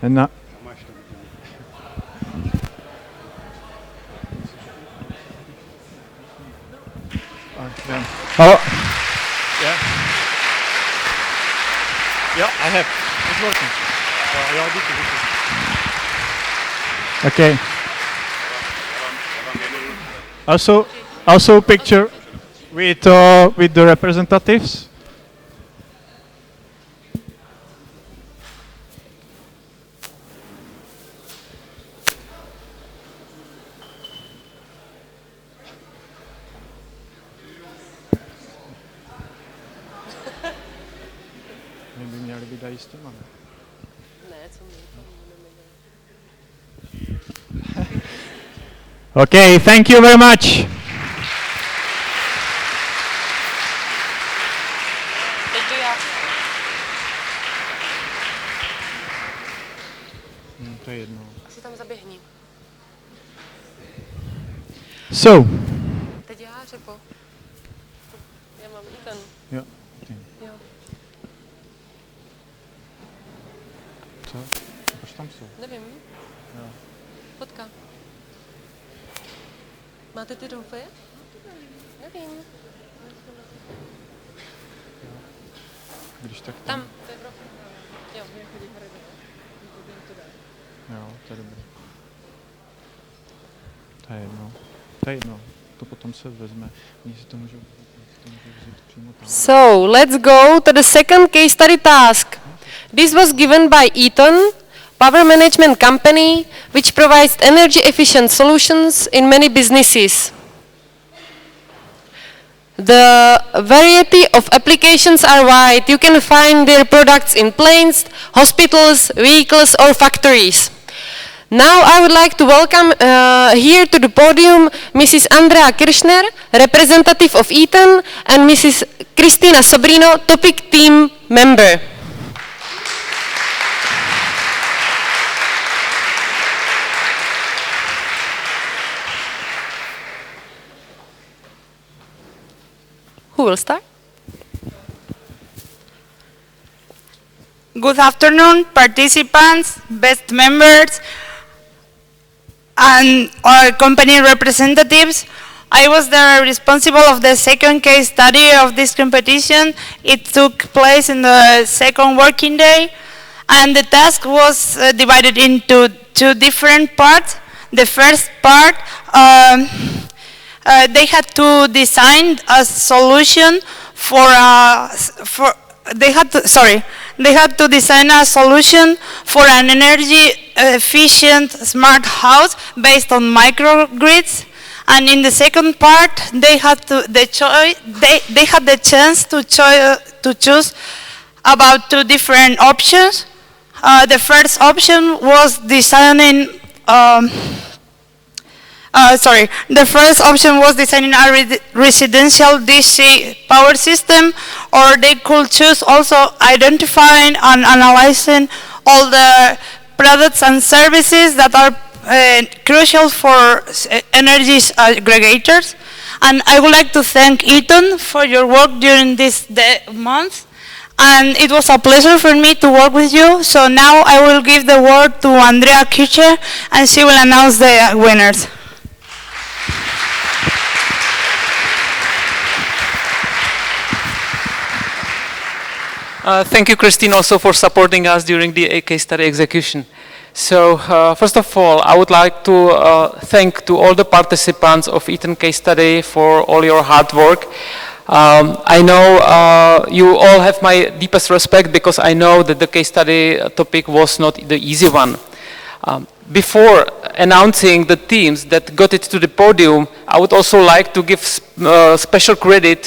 Speaker 1: And now, oh,
Speaker 4: Yeah. Yeah, I have. It's working.
Speaker 1: okay. Also picture with the representatives. Okay, thank you very much. So,
Speaker 2: Teď já, Řepo. Já mám i ten.
Speaker 1: jo.
Speaker 2: Jo.
Speaker 1: Co? Proč tam jsou?
Speaker 2: Nevím.
Speaker 1: Jo.
Speaker 2: Fotka. Máte ty trofeje? Nevím.
Speaker 1: Když tak
Speaker 2: Tam, to je trofej. Jo.
Speaker 1: Jo, to je dobré. To je jedno. To potom se vezme. Oni si to můžou vzít přímo tam.
Speaker 2: So, let's go to the second case study task. This was given by Eaton, power management company, which provides energy efficient solutions in many businesses. The variety of applications are wide. You can find their products in planes, hospitals, vehicles or factories. Now I would like to welcome here to the podium Mrs. Andrea Kirchner, representative of Eaton, and Mrs. Cristina Sobrino, topic team member. Who will start?
Speaker 10: Good afternoon, participants, best members, and our company representatives. I was the responsible of the second case study of this competition. It took place in the second working day, and the task was divided into two different parts. The first part, they had to design a solution
Speaker 11: they had to design a solution for an energy efficient smart house based on microgrids. And in the second part, they had the chance to choose about two different options. The first option was designing. The first option was designing a residential DC power system, or they could choose also identifying and analyzing all the products and services that are crucial for energy aggregators. And I would like to thank Eaton for your work during this month. And it was a pleasure for me to work with you. So now I will give the word to Andrea Kircher, and she will announce the winners.
Speaker 12: Thank you, Christine, also for supporting us during the case study execution. So, first of all, I would like to thank to all the participants of Eaton case study for all your hard work. I know you all have my deepest respect, because I know that the case study topic was not the easy one. Before announcing the teams that got it to the podium, I would also like to give special credit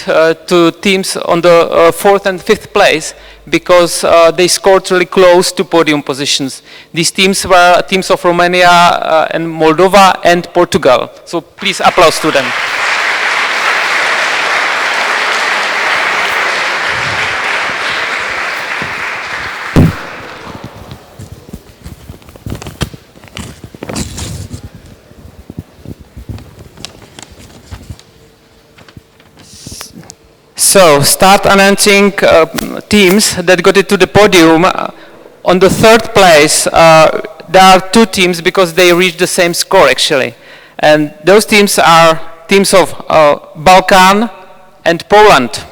Speaker 12: to teams on the 4th and 5th place, because they scored really close to podium positions. These teams were teams of Romania and Moldova and Portugal. So please applause to them. So, start announcing teams that got it to the podium. On the 3rd place, there are two teams, because they reached the same score actually. And those teams are teams of Balkan and Poland.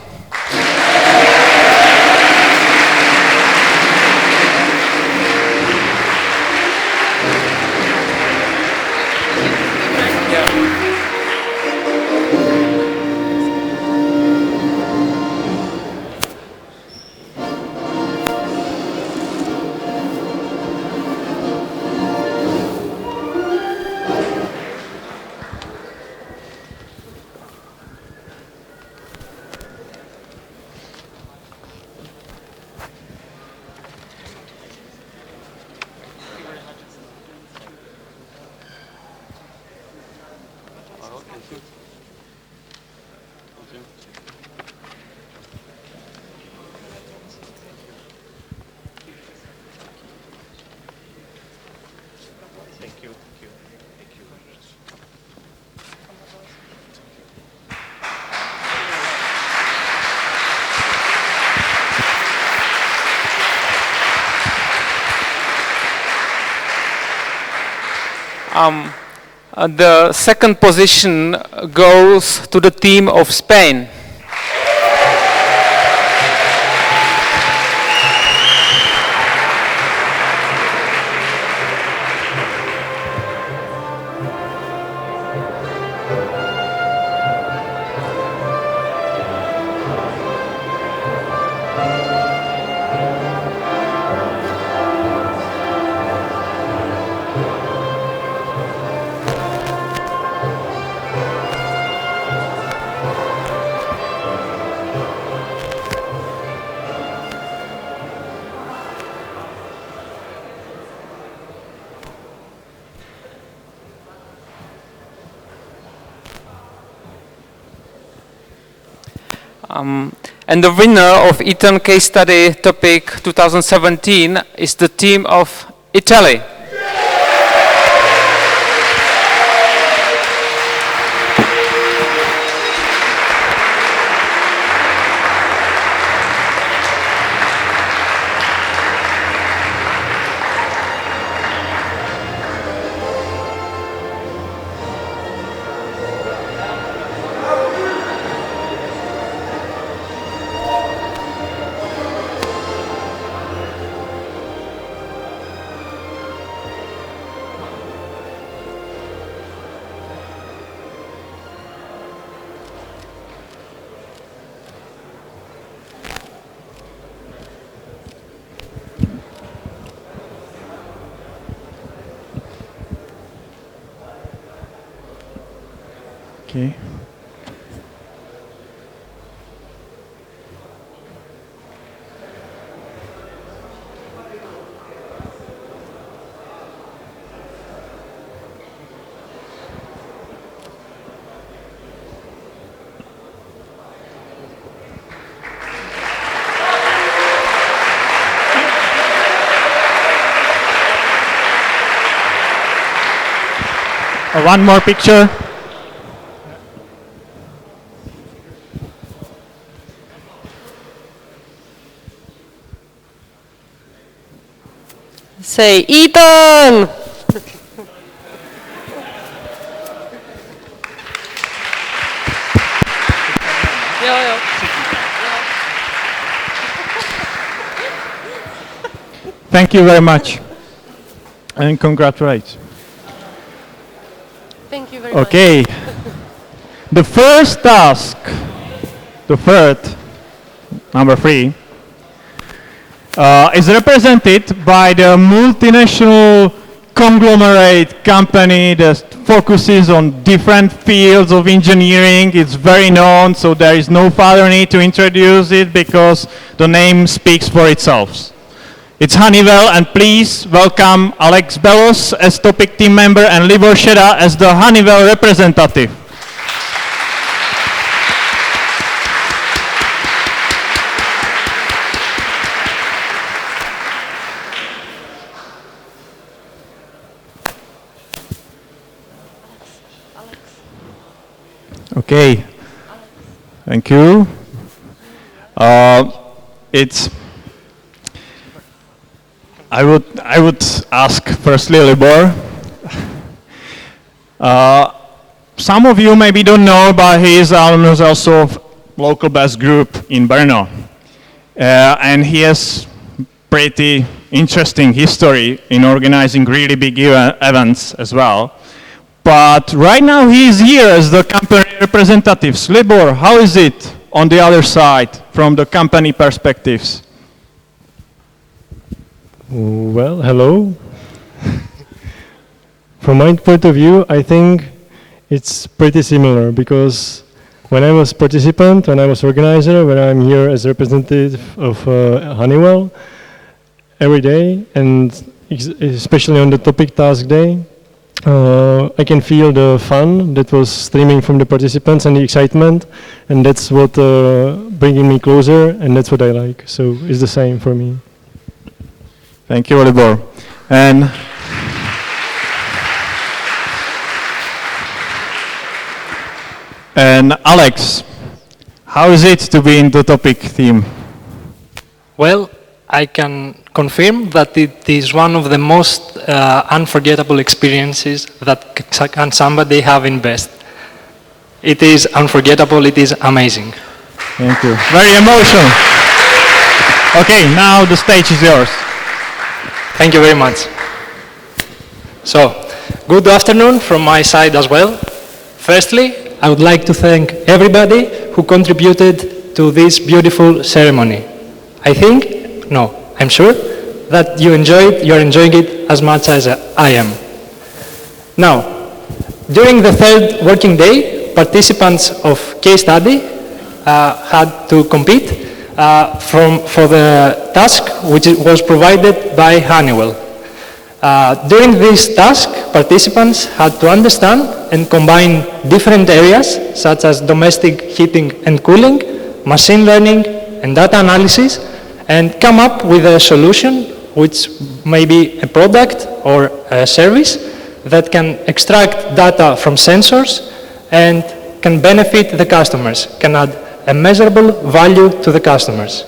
Speaker 12: The second position goes to the team of Spain. And the winner of Eaton case study topic 2017 is the team of Italy.
Speaker 1: Okay. One more picture.
Speaker 2: Say, Ethan!
Speaker 1: Thank you very much. And congratulations.
Speaker 2: Thank you very much.
Speaker 1: Okay. The first task, the third, number 3, is represented by the multinational conglomerate company that focuses on different fields of engineering. It's very known, so there is no further need to introduce it because the name speaks for itself. It's Honeywell, and please welcome Alex Belos as topic team member and Libor Sheda as the Honeywell representative. Okay, thank you. I would ask firstly Libor. Some of you maybe don't know, but he is alumnus also of local best group in Brno, and he has pretty interesting history in organizing really big events as well. But right now he is here as the company representative. Libor, how is it on the other side from the company perspectives?
Speaker 13: Well, hello. From my point of view, I think it's pretty similar because when I was participant, when I was organizer, when I'm here as representative of Honeywell every day, and especially on the topic task day, I can feel the fun that was streaming from the participants and the excitement, and that's what bringing me closer, and that's what I like. So it's the same for me.
Speaker 1: Thank you, Libor. And Alex, how is it to be in the topic theme?
Speaker 14: Well, I can confirm that it is one of the most unforgettable experiences that can somebody have in BEST. It is unforgettable, it is amazing.
Speaker 1: Thank you. Very emotional. Okay, now the stage is yours.
Speaker 14: Thank you very much. So, good afternoon from my side as well. Firstly, I would like to thank everybody who contributed to this beautiful ceremony. I'm sure that you're enjoying it as much as I am. Now, during the third working day, participants of case study had to compete for the task which was provided by Honeywell. During this task, participants had to understand and combine different areas such as domestic heating and cooling, machine learning, and data analysis, and come up with a solution which may be a product or a service that can extract data from sensors and can benefit the customers, can add a measurable value to the customers.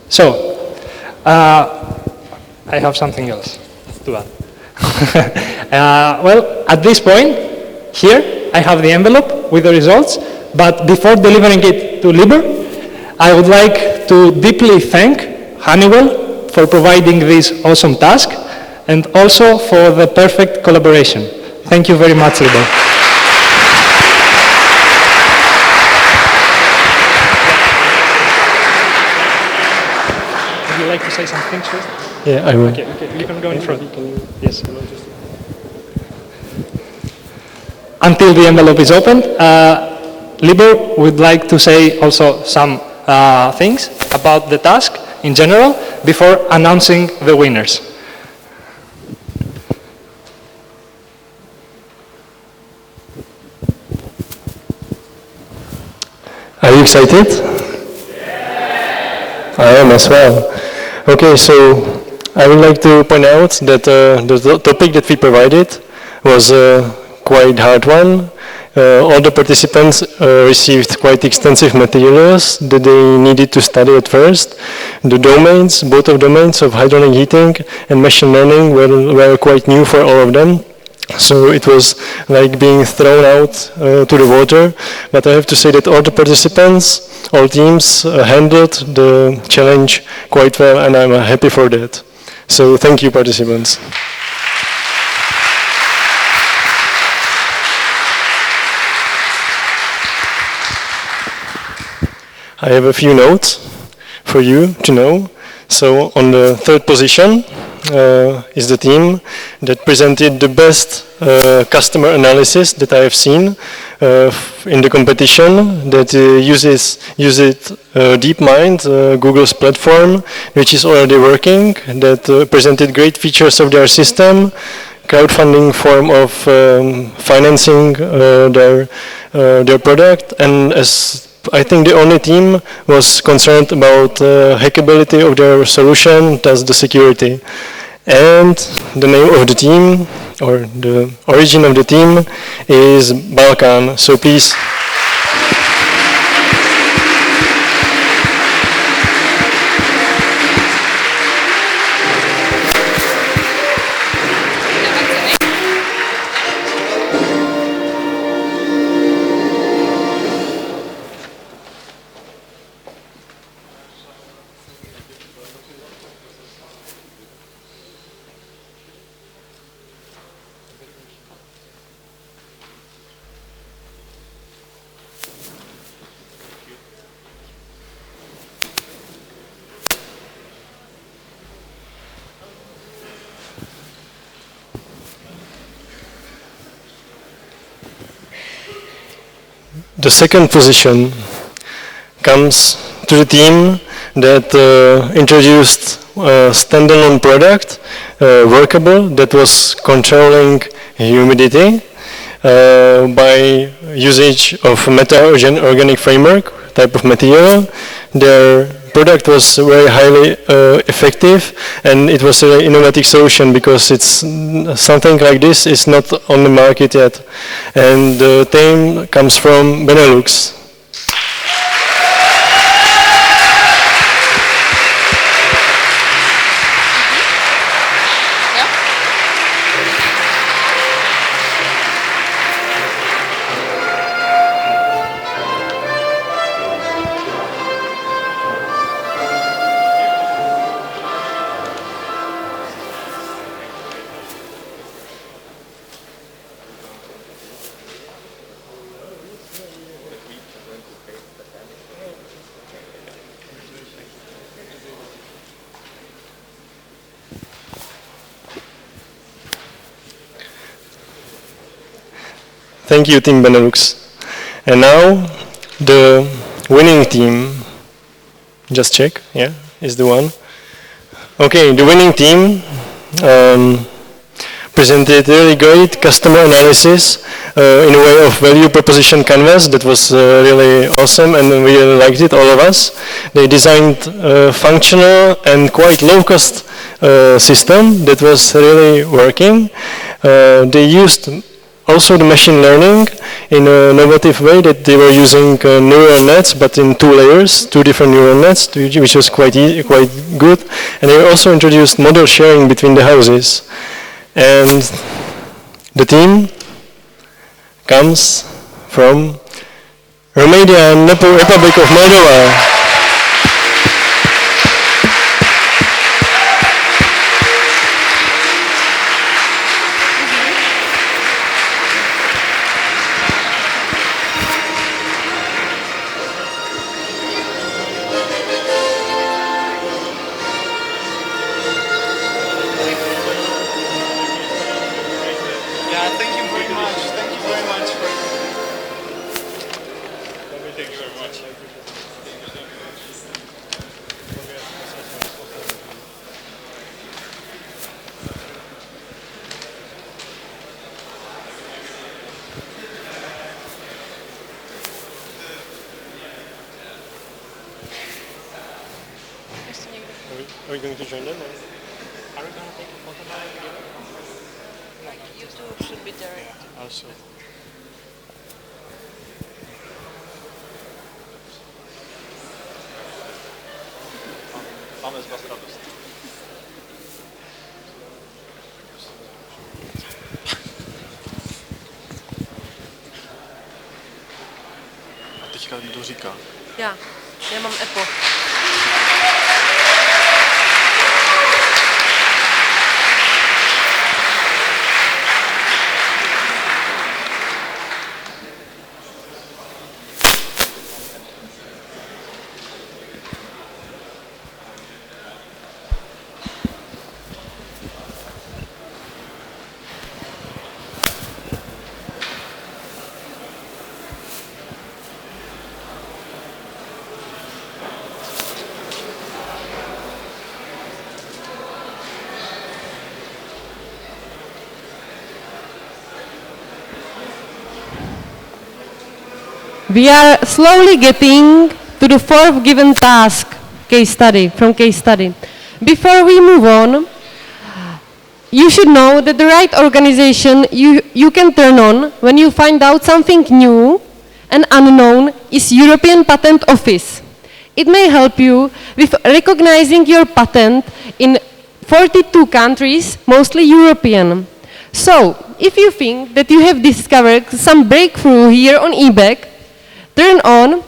Speaker 14: So, I have something else to add. Well, at this point, here, I have the envelope with the results, but before delivering it to Libor, I would like to deeply thank Honeywell for providing this awesome task and also for the perfect collaboration. Thank you very much, Libor. Would you like to say some things first?
Speaker 13: Yeah, I will.
Speaker 14: Okay, you can go in front. Yes. until the envelope is opened. Libor would like to say also some things about the task in general before announcing the winners.
Speaker 13: Are you excited? I am as well. Okay, so I would like to point out that the topic that we provided was a quite hard one. All the participants received quite extensive materials that they needed to study at first. The domains, both of domains of hydronic heating and machine learning were quite new for all of them. So it was like being thrown out to the water. But I have to say that all the participants, all teams handled the challenge quite well, and I'm happy for that. So thank you, participants. I have a few notes for you to know. So on the third position is the team that presented the best customer analysis that I have seen in the competition, that uses DeepMind, Google's platform, which is already working, that presented great features of their system, crowdfunding form of financing their product, and as I think the only team was concerned about hackability of their solution, thus the security. And the name of the team, or the origin of the team, is Balkan. So please. The second position comes to the team that introduced a standalone product, workable, that was controlling humidity by usage of meta-organic framework type of material. Their product was very highly effective, and it was an innovative solution because it's something like this is not on the market yet. And the team comes from Benelux. Thank you, Team Benelux. And now, the winning team, just check, yeah, is the one. Okay, the winning team presented really great customer analysis in a way of value proposition canvas that was really awesome, and we really liked it, all of us. They designed a functional and quite low-cost system that was really working. They used also the machine learning in an innovative way, that they were using neural nets, but in 2 layers, 2 different neural nets, which was quite good. And they also introduced model sharing between the houses. And the team comes from Romania and Republic of Moldova.
Speaker 3: Thank you very much. Thank you very much
Speaker 15: Are we going to join them? Are we going to take a photo together?
Speaker 11: Like YouTube should be there.
Speaker 15: Yeah, also.
Speaker 4: Máme z vás radost.
Speaker 15: A teďka kdo říká?
Speaker 2: Já mám Apple. We are slowly getting to the fourth given task, case study. Before we move on, you should know that the right organization you can turn on when you find out something new and unknown is European Patent Office. It may help you with recognizing your patent in 42 countries, mostly European. So, if you think that you have discovered some breakthrough here on EBEC, turn on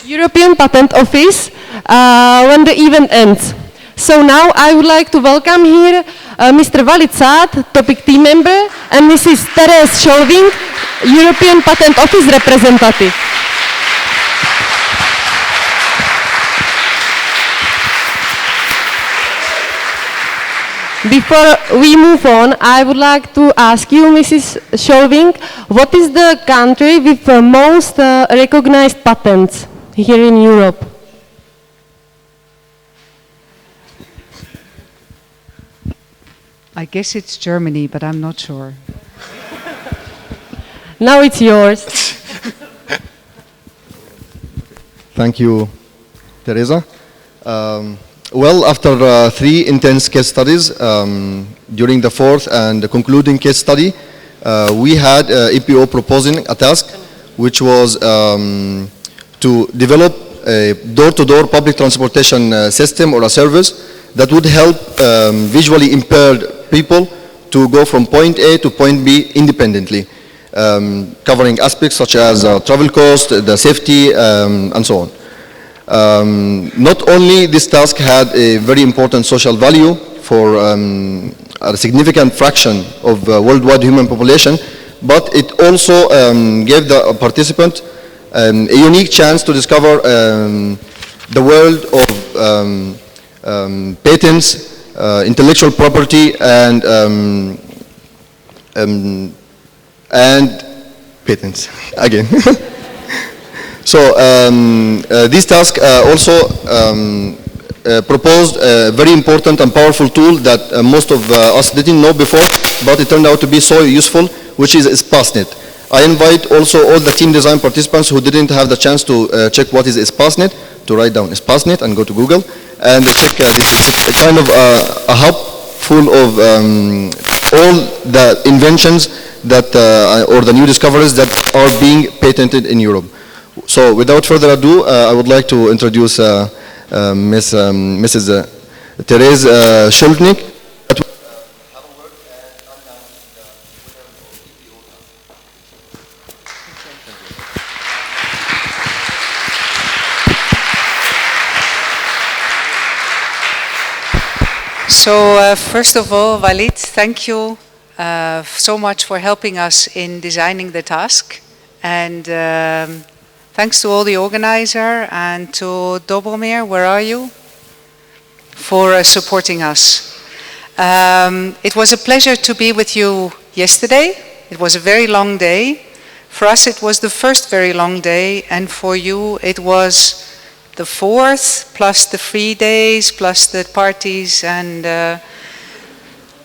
Speaker 2: European Patent Office when the event ends. So now I would like to welcome here Mr. Walid Saad, topic team member, and Mrs. Therese Scholving, European Patent Office representative. Before we move on, I would like to ask you, Mrs. Scholving, what is the country with the most recognized patents here in Europe?
Speaker 16: I guess it's Germany, but I'm not sure.
Speaker 2: Now it's yours.
Speaker 17: Thank you, Teresa. Well, after 3 intense case studies, during the 4th and the concluding case study, we had EPO proposing a task which was to develop a door-to-door public transportation system or a service that would help visually impaired people to go from point A to point B independently, covering aspects such as travel cost, the safety, and so on. Not only this task had a very important social value for a significant fraction of worldwide human population, but it also gave the participant a unique chance to discover the world of patents, intellectual property, and patents again. So this task also proposed a very important and powerful tool that most of us didn't know before, but it turned out to be so useful, which is SPASNet. I invite also all the team design participants who didn't have the chance to check what is SPASNet to write down SPASNet and go to Google and check this. It's kind of a hub full of all the inventions that or the new discoveries that are being patented in Europe. So without further ado, I would like to introduce Mrs. Therese Scholving.
Speaker 16: So first of all, Walid, thank you so much for helping us in designing the task. And thanks to all the organizer and to Dobromir, where are you, for supporting us. It was a pleasure to be with you yesterday. It was a very long day. For us, it was the first very long day, and for you, it was the 4th, plus the 3 days, plus the parties, and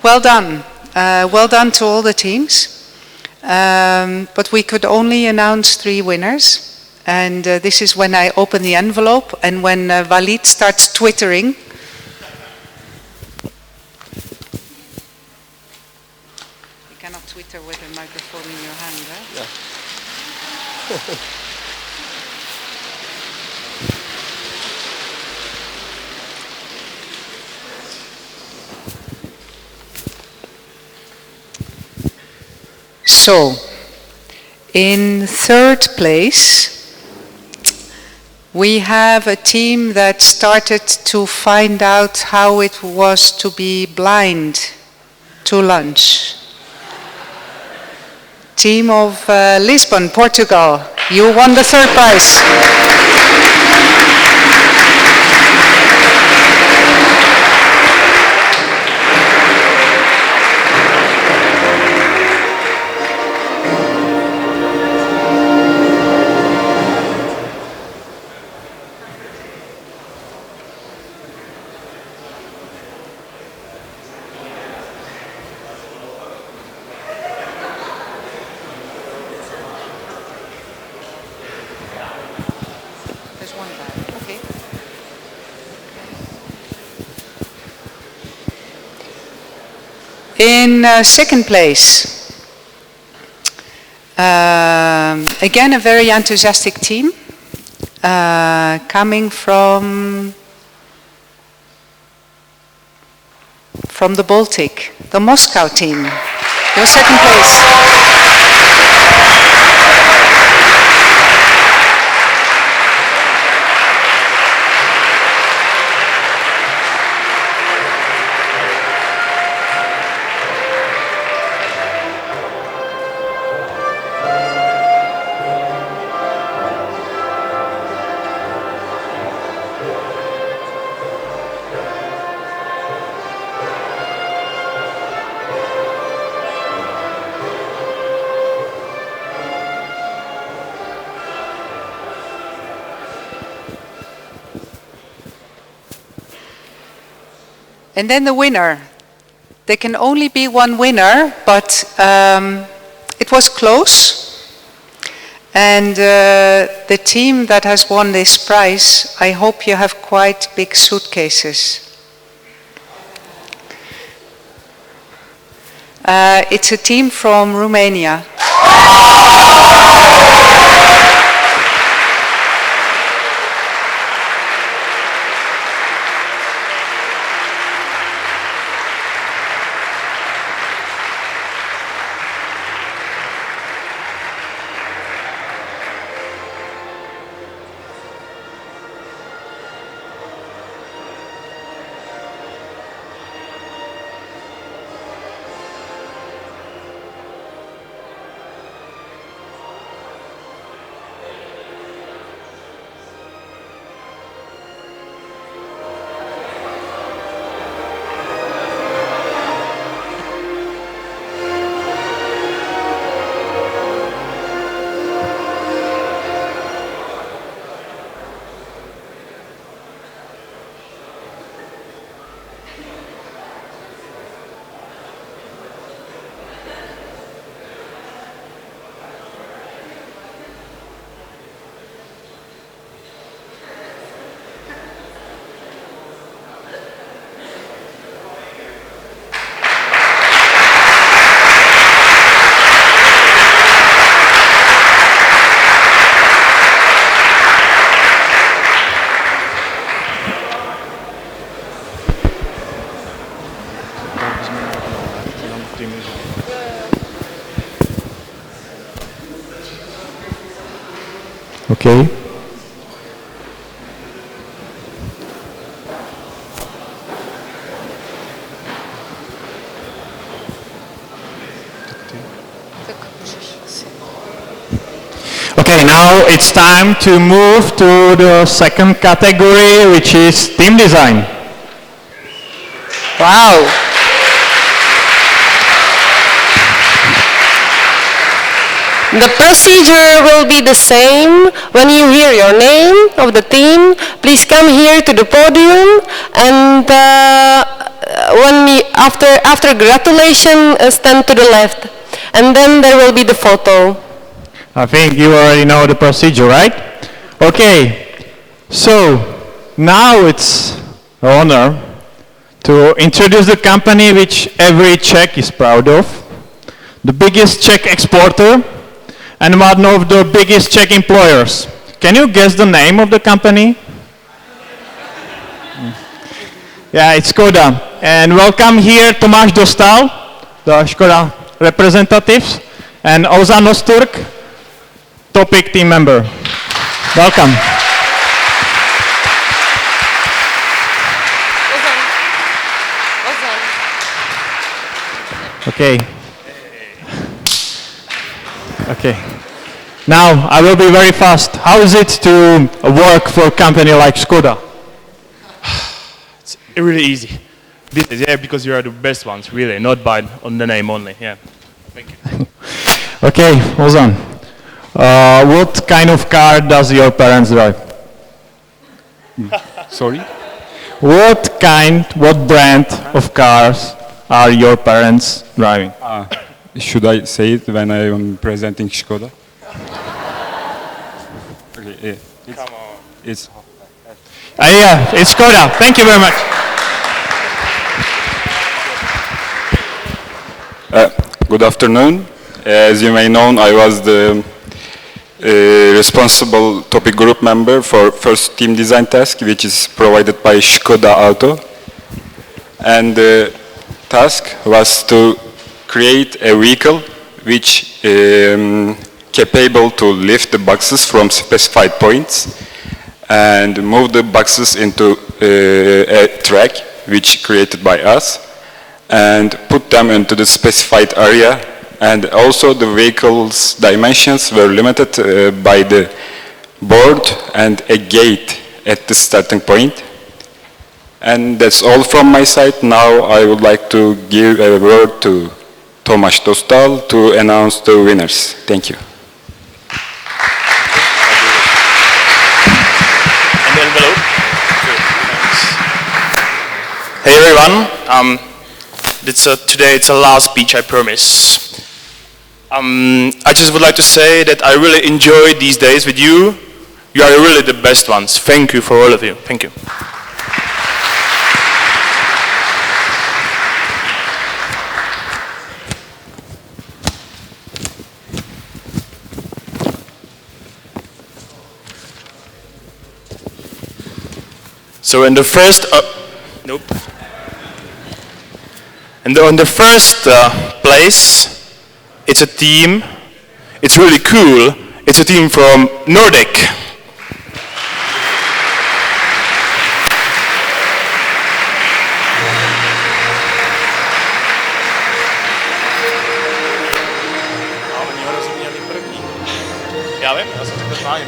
Speaker 16: well done. Well done to all the teams. But we could only announce 3 winners. And this is when I open the envelope and when Walid starts twittering. You cannot twitter with a microphone in your hand, huh?
Speaker 15: Yeah.
Speaker 16: So, in third place, we have a team that started to find out how it was to be blind to lunch. Team of Lisbon, Portugal, you won the third prize. In second place, again a very enthusiastic team coming from the Baltic, the Moscow team. Your second place. And then the winner. There can only be one winner, but it was close. And the team that has won this prize, I hope you have quite big suitcases. It's a team from Romania.
Speaker 1: Okay. Okay, now it's time to move to the second category, which is team design.
Speaker 2: Wow. The procedure will be the same. When you hear your name of the team, please come here to the podium, and after gratulation, stand to the left, and then there will be the photo.
Speaker 1: I think you already know the procedure, right? Okay, so now it's an honor to introduce the company which every Czech is proud of, the biggest Czech exporter and one of the biggest Czech employers. Can you guess the name of the company? Yeah, it's Škoda. And welcome here Tomáš Dostal, the Škoda representatives, and Ozan Osturk, Topic team member. Welcome. Okay. Okay. Now, I will be very fast. How is it to work for a company like Škoda?
Speaker 15: It's really easy. Yeah, because you are the best ones, really, not by on the name only. Yeah. Thank you.
Speaker 1: Okay, Ozan. What kind of car does your parents drive?
Speaker 18: Sorry?
Speaker 1: What brand of cars are your parents driving?
Speaker 18: Should I say it when I am presenting Škoda? Okay,
Speaker 15: Come on.
Speaker 18: It's
Speaker 1: Yeah, it's Škoda. Thank you very much.
Speaker 18: Good afternoon. As you may know, I was the responsible topic group member for first team design task, which is provided by Škoda Auto. And the task was to create a vehicle which capable to lift the boxes from specified points and move the boxes into a track which created by us and put them into the specified area. And also the vehicle's dimensions were limited by the board and a gate at the starting point. And that's all from my side. Now I would like to give a word to Tomáš Dostal to announce the winners. Thank you.
Speaker 15: And the envelope. Hey everyone. Today it's a last speech, I promise. I just would like to say that I really enjoyed these days with you. You are really the best ones. Thank you for all of you. Thank you. So in the first, nope. And on the first place, it's a team. It's really cool. It's a team from Nordic. Já vím, já jsem řekl páně.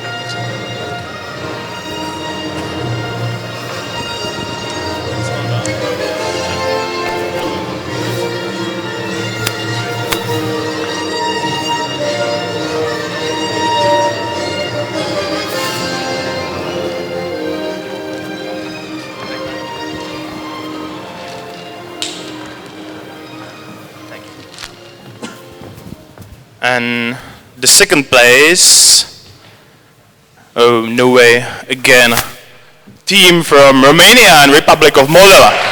Speaker 15: And the second place, oh no way, again, team from Romania and Republic of Moldova.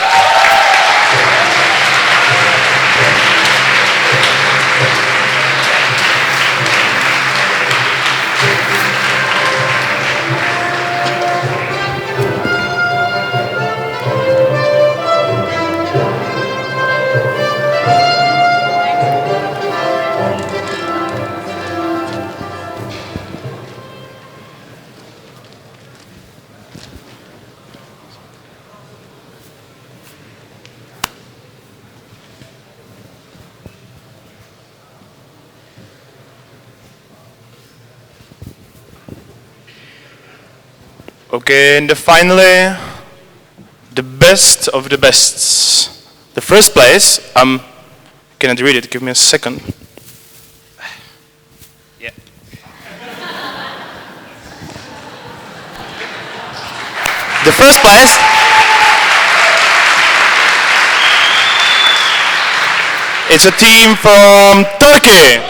Speaker 15: Okay, and finally, the best of the bests. The first place, cannot read it, give me a second. Yeah. The first place, it's a team from Turkey.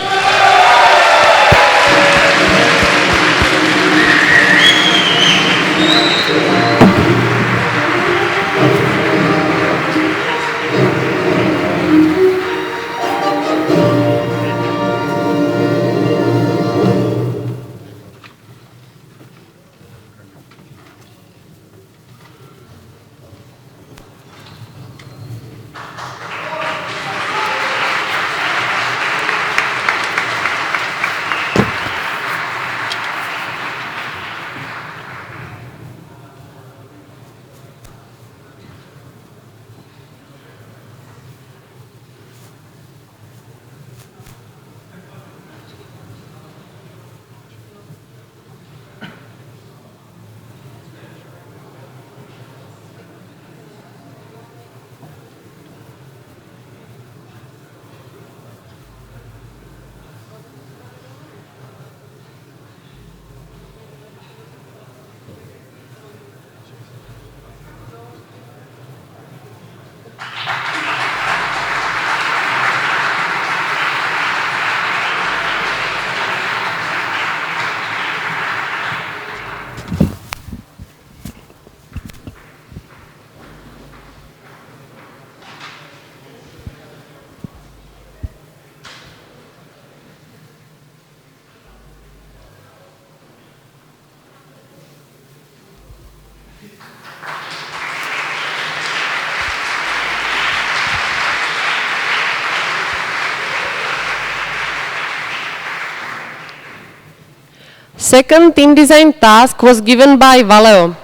Speaker 2: Second team design task was given by Valeo.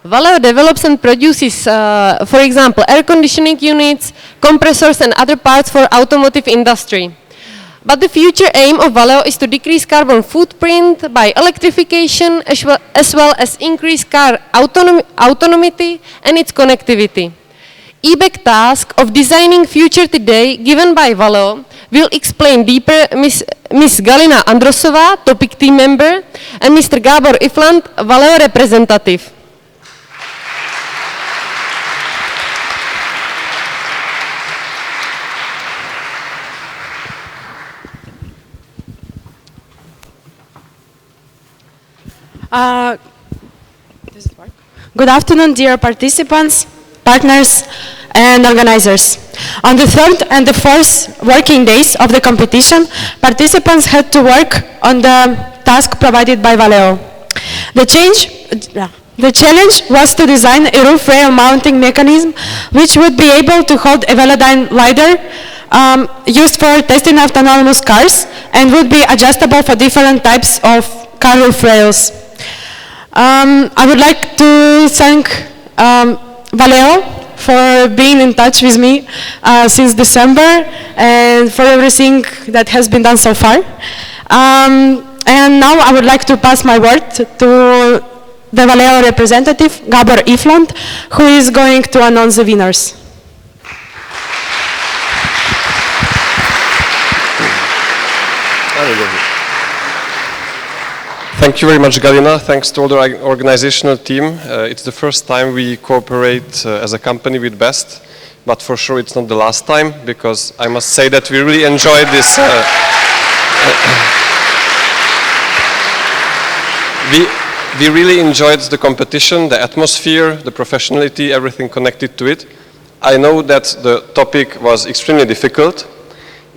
Speaker 2: Valeo develops and produces, for example, air conditioning units, compressors and other parts for automotive industry. But the future aim of Valeo is to decrease carbon footprint by electrification as well as increase car autonomy and its connectivity. EBEC task of designing future today given by Valeo will explain deeper Ms. Galina Androsová, topic team member, and Mr. Gábor Ifland, Valeo representative.
Speaker 19: Good afternoon, dear participants, partners, and organizers. On the third and the fourth working days of the competition, participants had to work on the task provided by Valeo. The challenge was to design a roof rail mounting mechanism which would be able to hold a Velodyne LiDAR used for testing autonomous cars and would be adjustable for different types of car roof rails. I would like to thank Valeo for being in touch with me since December and for everything that has been done so far. And now I would like to pass my word to the Valeo representative, Gábor Ifland, who is going to announce the winners.
Speaker 20: Thank you very much, Galina. Thanks to all the organizational team. It's the first time we cooperate as a company with BEST, but for sure it's not the last time, because I must say that we really enjoyed this. We really enjoyed the competition, the atmosphere, the professionality, everything connected to it. I know that the topic was extremely difficult.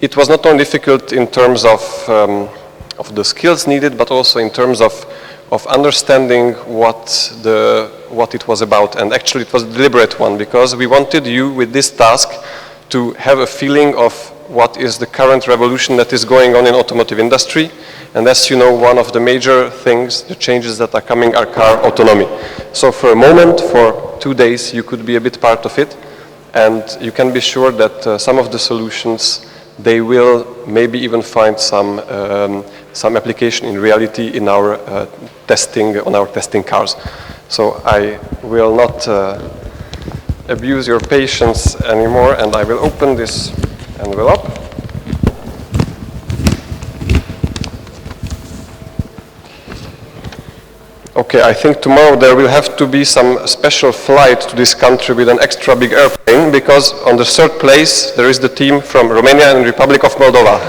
Speaker 20: It was not only difficult in terms of the skills needed, but also in terms of understanding what it was about. And actually it was a deliberate one, because we wanted you with this task to have a feeling of what is the current revolution that is going on in automotive industry. And as you know, one of the major things, the changes that are coming, are car autonomy. So for a moment, for 2 days, you could be a bit part of it. And you can be sure that some of the solutions, they will maybe even find some application in reality in our on our testing cars. So I will not abuse your patience anymore, and I will open this envelope. Okay, I think tomorrow there will have to be some special flight to this country with an extra big airplane, because on the third place there is the team from Romania and Republic of Moldova.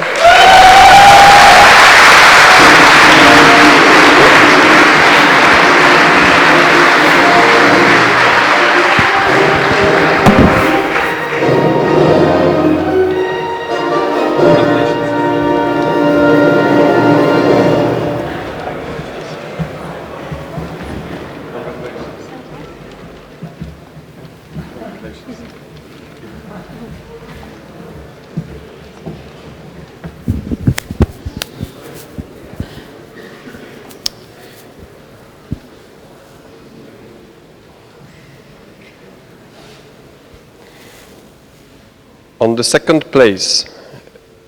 Speaker 20: On the second place,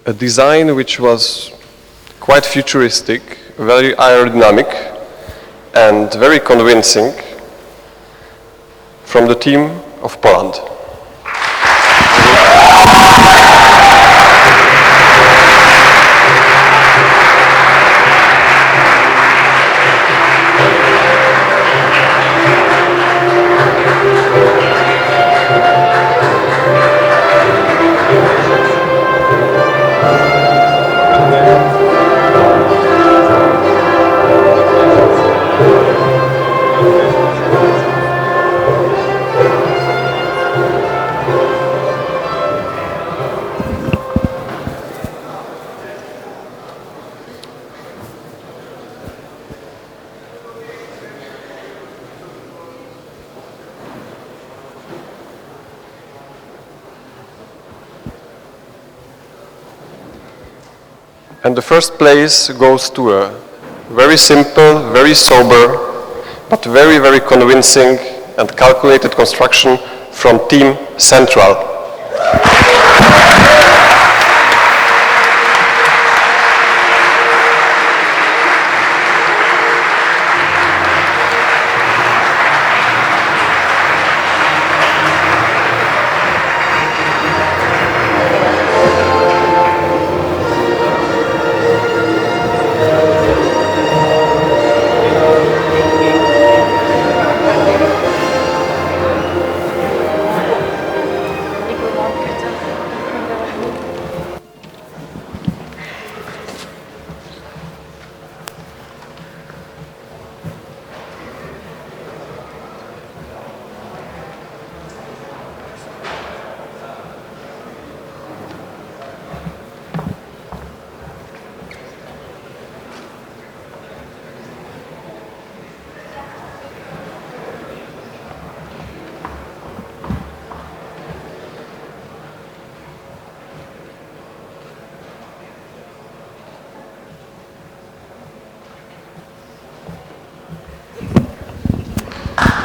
Speaker 20: a design which was quite futuristic, very aerodynamic, and very convincing, from the team of Poland. And the first place goes to a very simple, very sober, but very, very convincing and calculated construction from Team Central.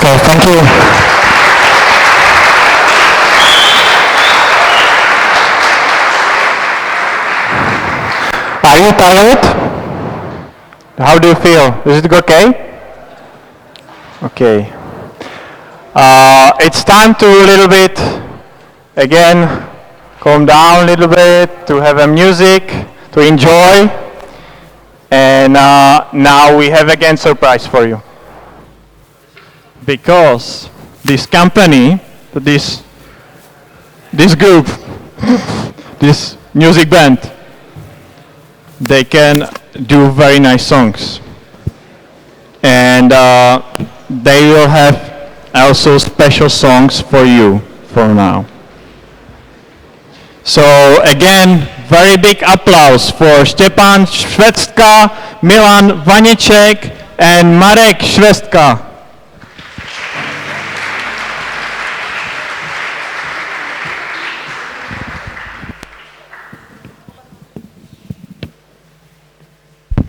Speaker 1: Okay, thank you. Are you tired? How do you feel? Is it okay? Okay. It's time to a little bit, again, calm down a little bit, to have a music, to enjoy. And now we have again surprise for you. Because this company, this group, this music band, they can do very nice songs. And they will have also special songs for you for now. So again, very big applause for Stepan Švestka, Milan Vanicek, and Marek Švestka.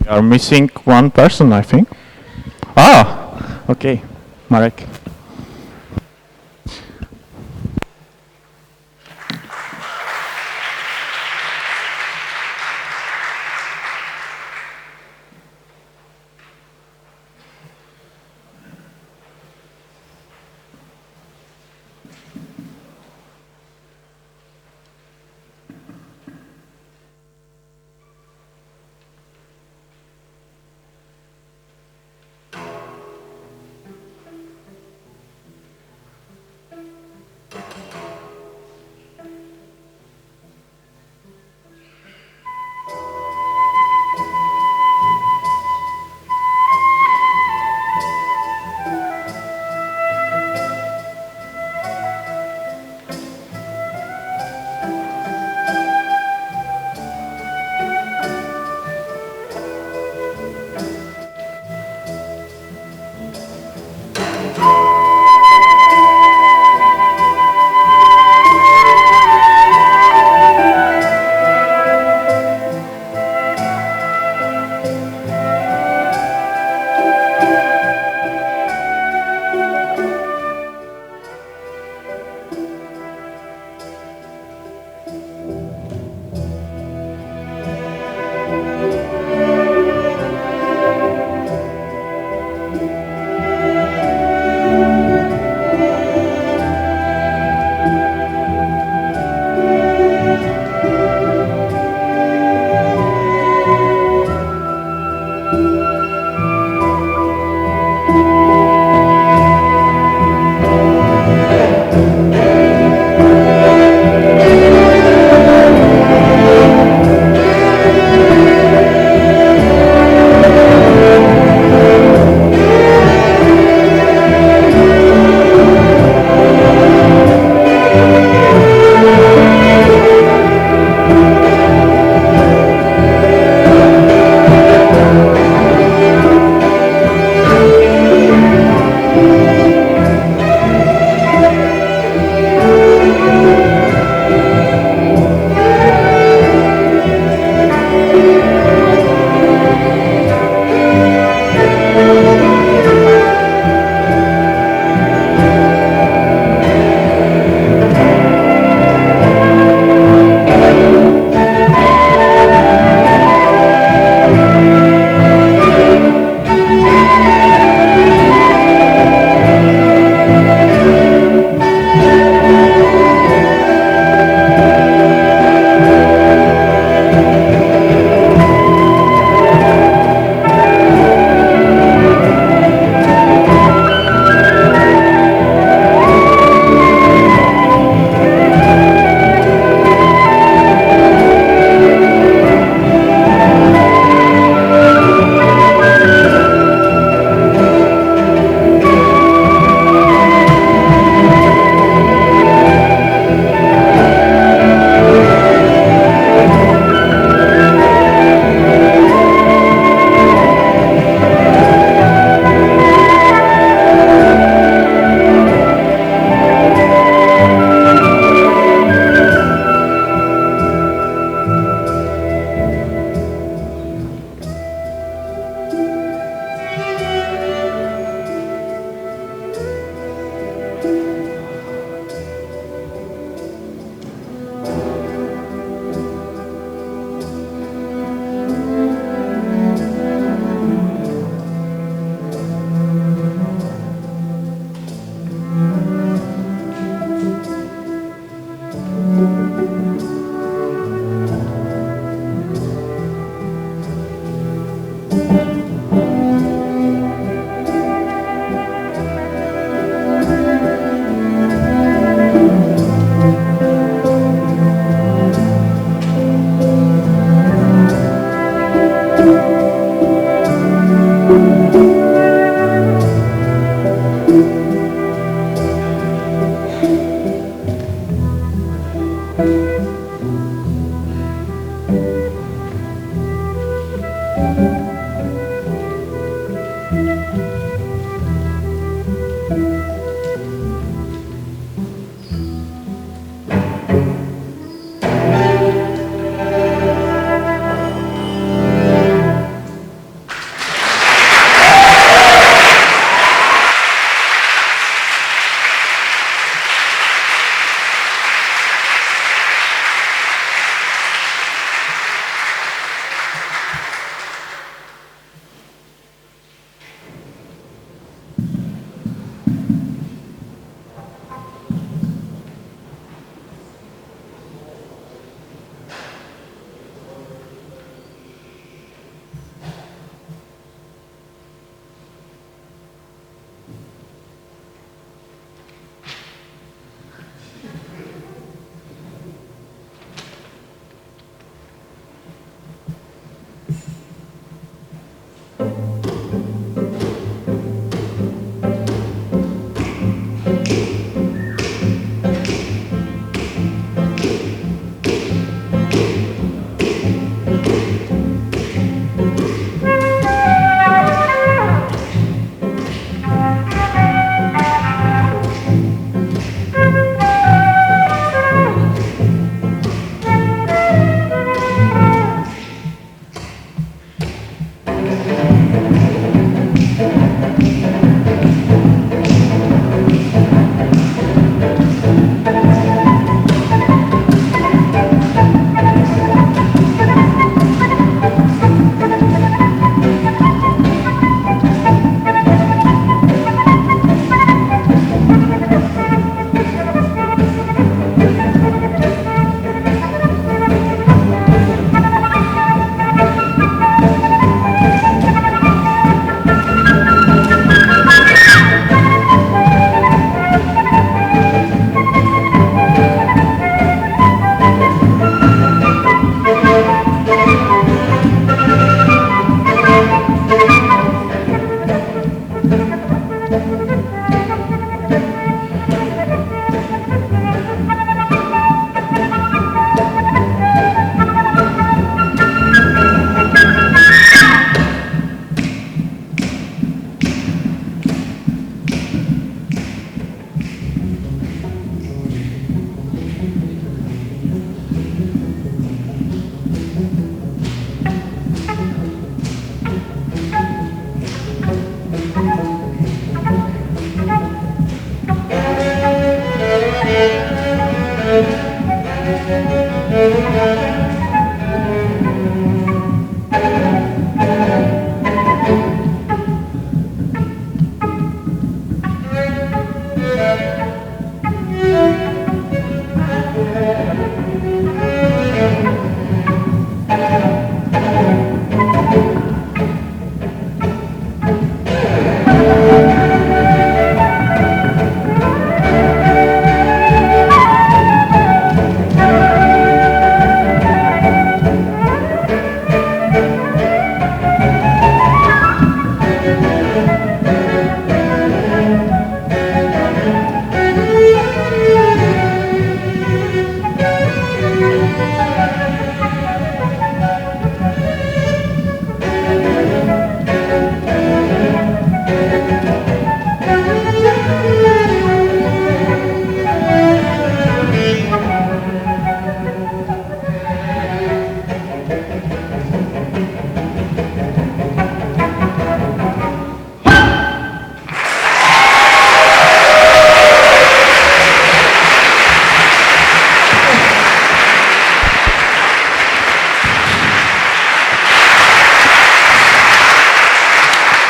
Speaker 1: We are missing one person, I think. Ah, okay, Marek.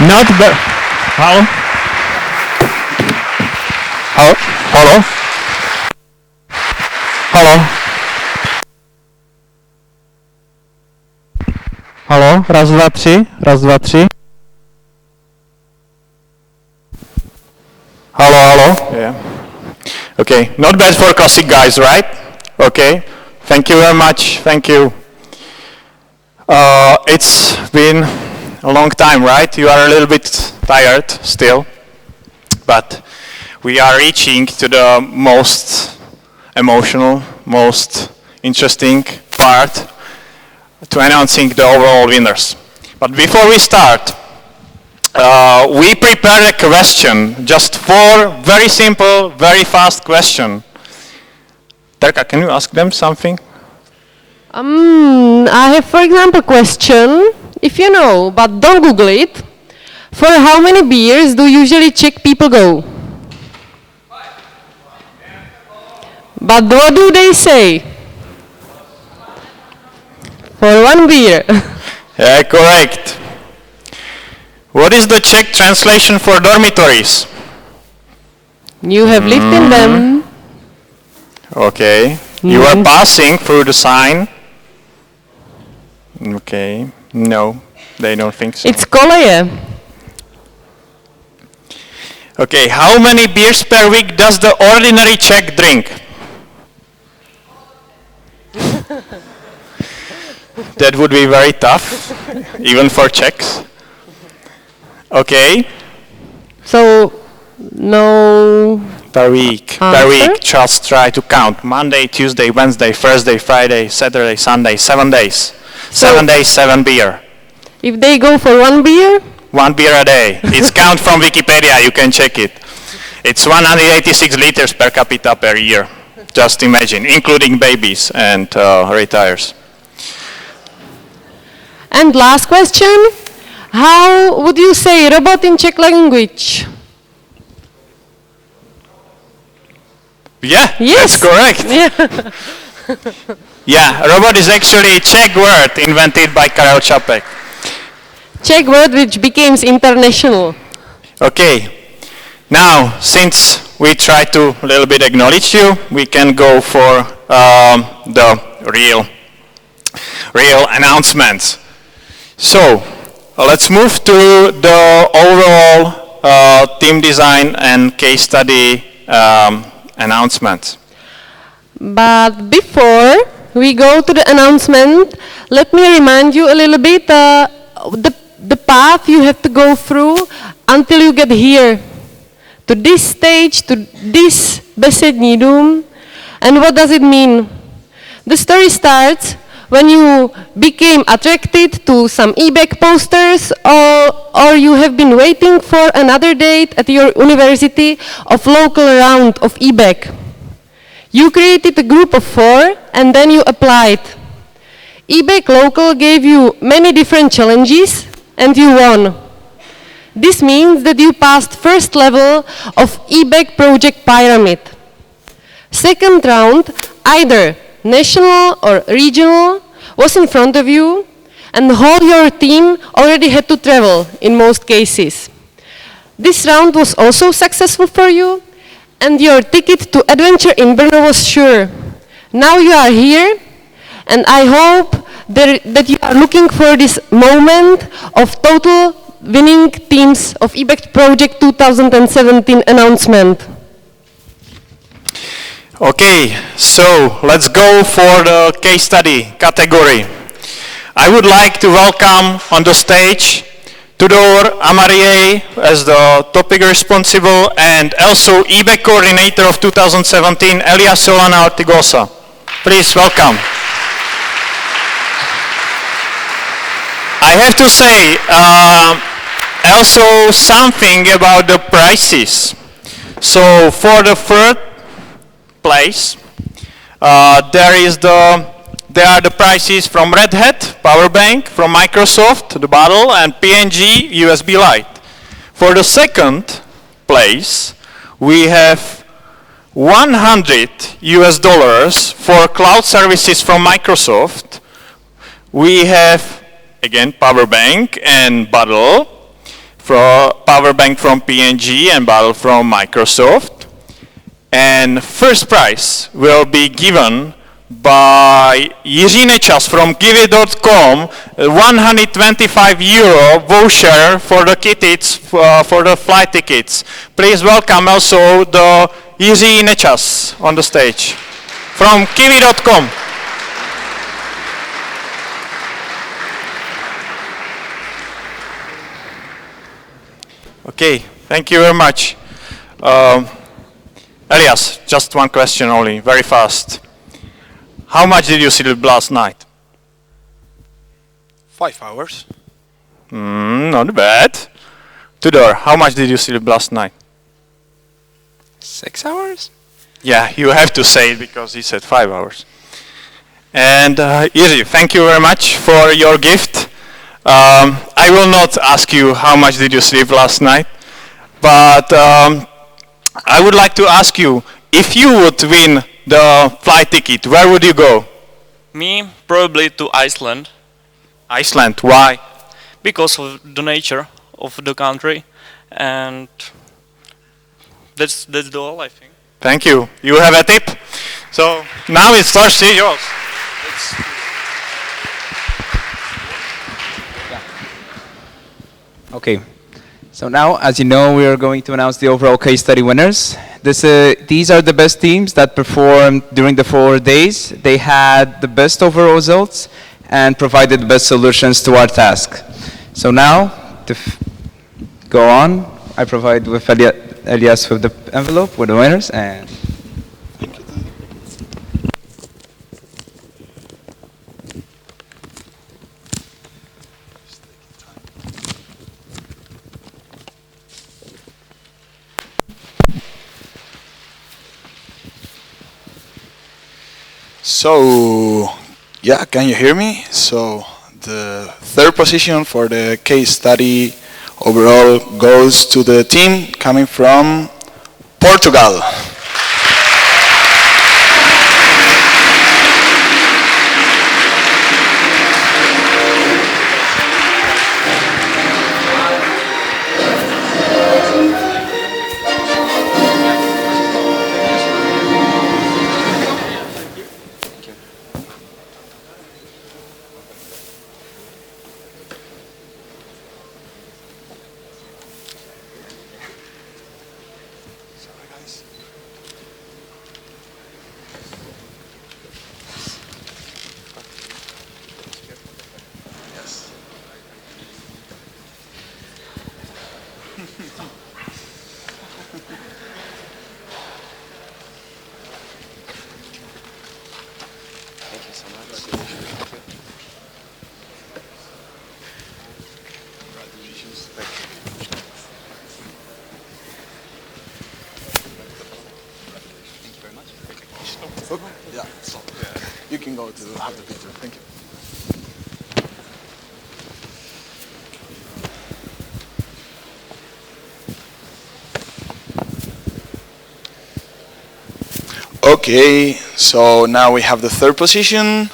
Speaker 1: Not bad. Hello?
Speaker 4: Hello? Hello? Hello?
Speaker 1: Halo, raz, dva, tři, raz, dva, tři.
Speaker 4: Hello, hello? Yeah. Okay, not bad for classic guys, right? Okay, thank you very much, thank you. It's been a long time, right? You are a little bit tired still, but we are reaching to the most emotional, most interesting part to announcing the overall winners. But before we start, we prepared a question, just 4 very simple, very fast question. Terka, can you ask them something?
Speaker 2: I have, for example, question, if you know, but don't Google it. For how many beers do usually Czech people go? But what do they say? For 1 beer.
Speaker 4: Yeah, correct. What is the Czech translation for dormitories?
Speaker 2: You have lived in them.
Speaker 4: Okay. You are passing through the sign. Okay. No, they don't think so.
Speaker 2: It's koleje.
Speaker 4: Okay, how many beers per week does the ordinary Czech drink? That would be very tough, even for Czechs. Okay.
Speaker 2: So, no.
Speaker 4: Per week. Per week. Just try to count. Monday, Tuesday, Wednesday, Thursday, Friday, Saturday, Sunday. 7 days. 7 days, 7 beer.
Speaker 2: If they go for 1 beer?
Speaker 4: 1 beer a day. It's count from Wikipedia. You can check it. It's 186 liters per capita per year. Just imagine, including babies and retires.
Speaker 2: And last question. How would you say robot in Czech language?
Speaker 4: Yeah,
Speaker 2: yes.
Speaker 4: That's correct.
Speaker 2: Yeah.
Speaker 4: Yeah, robot is actually a Czech word invented by Karel Čapek.
Speaker 2: Czech word which becomes international.
Speaker 4: Okay, now since we try to a little bit acknowledge you, we can go for the real announcements. So let's move to the overall team design and case study announcements.
Speaker 2: But before we go to the announcement, let me remind you a little bit the path you have to go through until you get here, to this stage, to this besední dům. And what does it mean? The story starts when you became attracted to some EBEC posters, or you have been waiting for another date at your university of local round of EBEC. You created a group of 4 and then you applied. EBEC Local gave you many different challenges and you won. This means that you passed first level of EBEC project pyramid. Second round, either national or regional, was in front of you, and the whole your team already had to travel in most cases. This round was also successful for you, and your ticket to adventure in Brno was sure. Now you are here, and I hope that you are looking for this moment of total winning teams of EBEC Project 2017 announcement.
Speaker 4: Okay, so let's go for the case study category. I would like to welcome on the stage Tudor Amarie as the topic responsible and also EBEC coordinator of 2017, Elia Solana Ortigosa. Please welcome. I have to say also something about the prices. So for the third place, there are the prices from Red Hat, power bank, from Microsoft, the bottle, and P&G USB light. For the second place, we have $100 for cloud services from Microsoft. We have, again, power bank and bottle. power bank from P&G and bottle from Microsoft. And first prize will be given by Jiří Nečas from kiwi.com, €125 voucher for the tickets, for the flight tickets. Please welcome also the Jiří Nečas on the stage from kiwi.com. Okay, thank you very much. Elias, just one question only, very fast. How much did you sleep last night?
Speaker 3: 5 hours.
Speaker 4: Not bad. Tudor, how much did you sleep last night?
Speaker 7: 6 hours?
Speaker 4: Yeah, you have to say it because he said 5 hours. And Jiří, thank you very much for your gift. I will not ask you how much did you sleep last night, but I would like to ask you, if you would win the flight ticket, where would you go?
Speaker 21: Me, probably to Iceland.
Speaker 4: Iceland, why?
Speaker 21: Because of the nature of the country, and that's all, I think.
Speaker 4: Thank you. You have a tip? So now it's first yours.
Speaker 7: Okay, so now, as you know, we are going to announce the overall case study winners. These are the best teams that performed during the 4 days. They had the best overall results and provided the best solutions to our task. So now, to go on, I provide with Elias with the envelope with the winners. And
Speaker 3: So, yeah, can you hear me? So, the third position for the case study overall goes to the team coming from Portugal. Yeah, stop. You can go to have the picture. Thank you. Okay, so now we have the third position.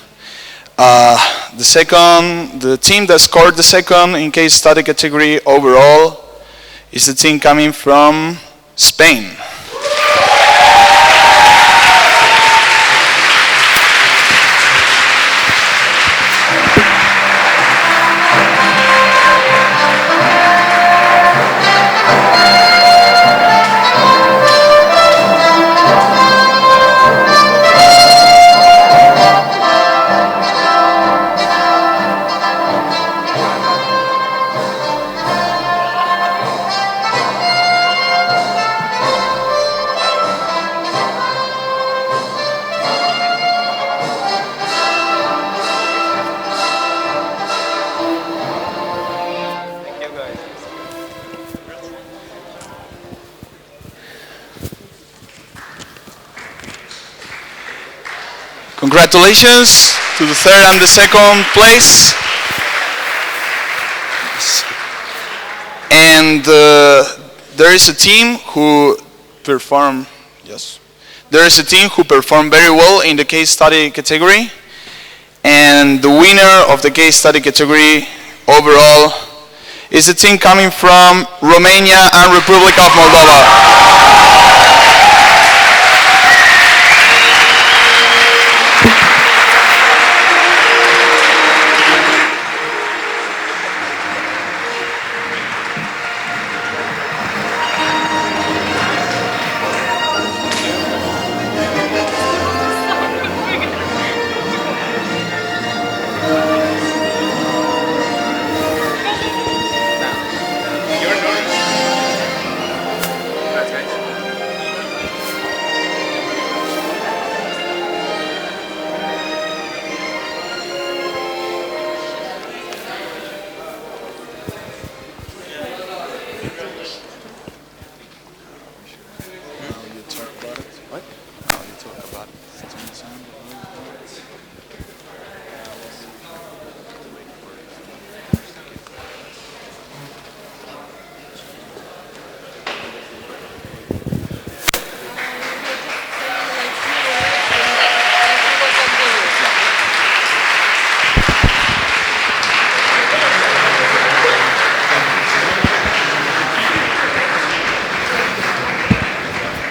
Speaker 3: The team that scored the second in case study category overall is the team coming from Spain. Congratulations to the third and the second place. And there is a team who performed very well in the case study category. And the winner of the case study category overall
Speaker 15: is the team coming from Romania and Republic of Moldova.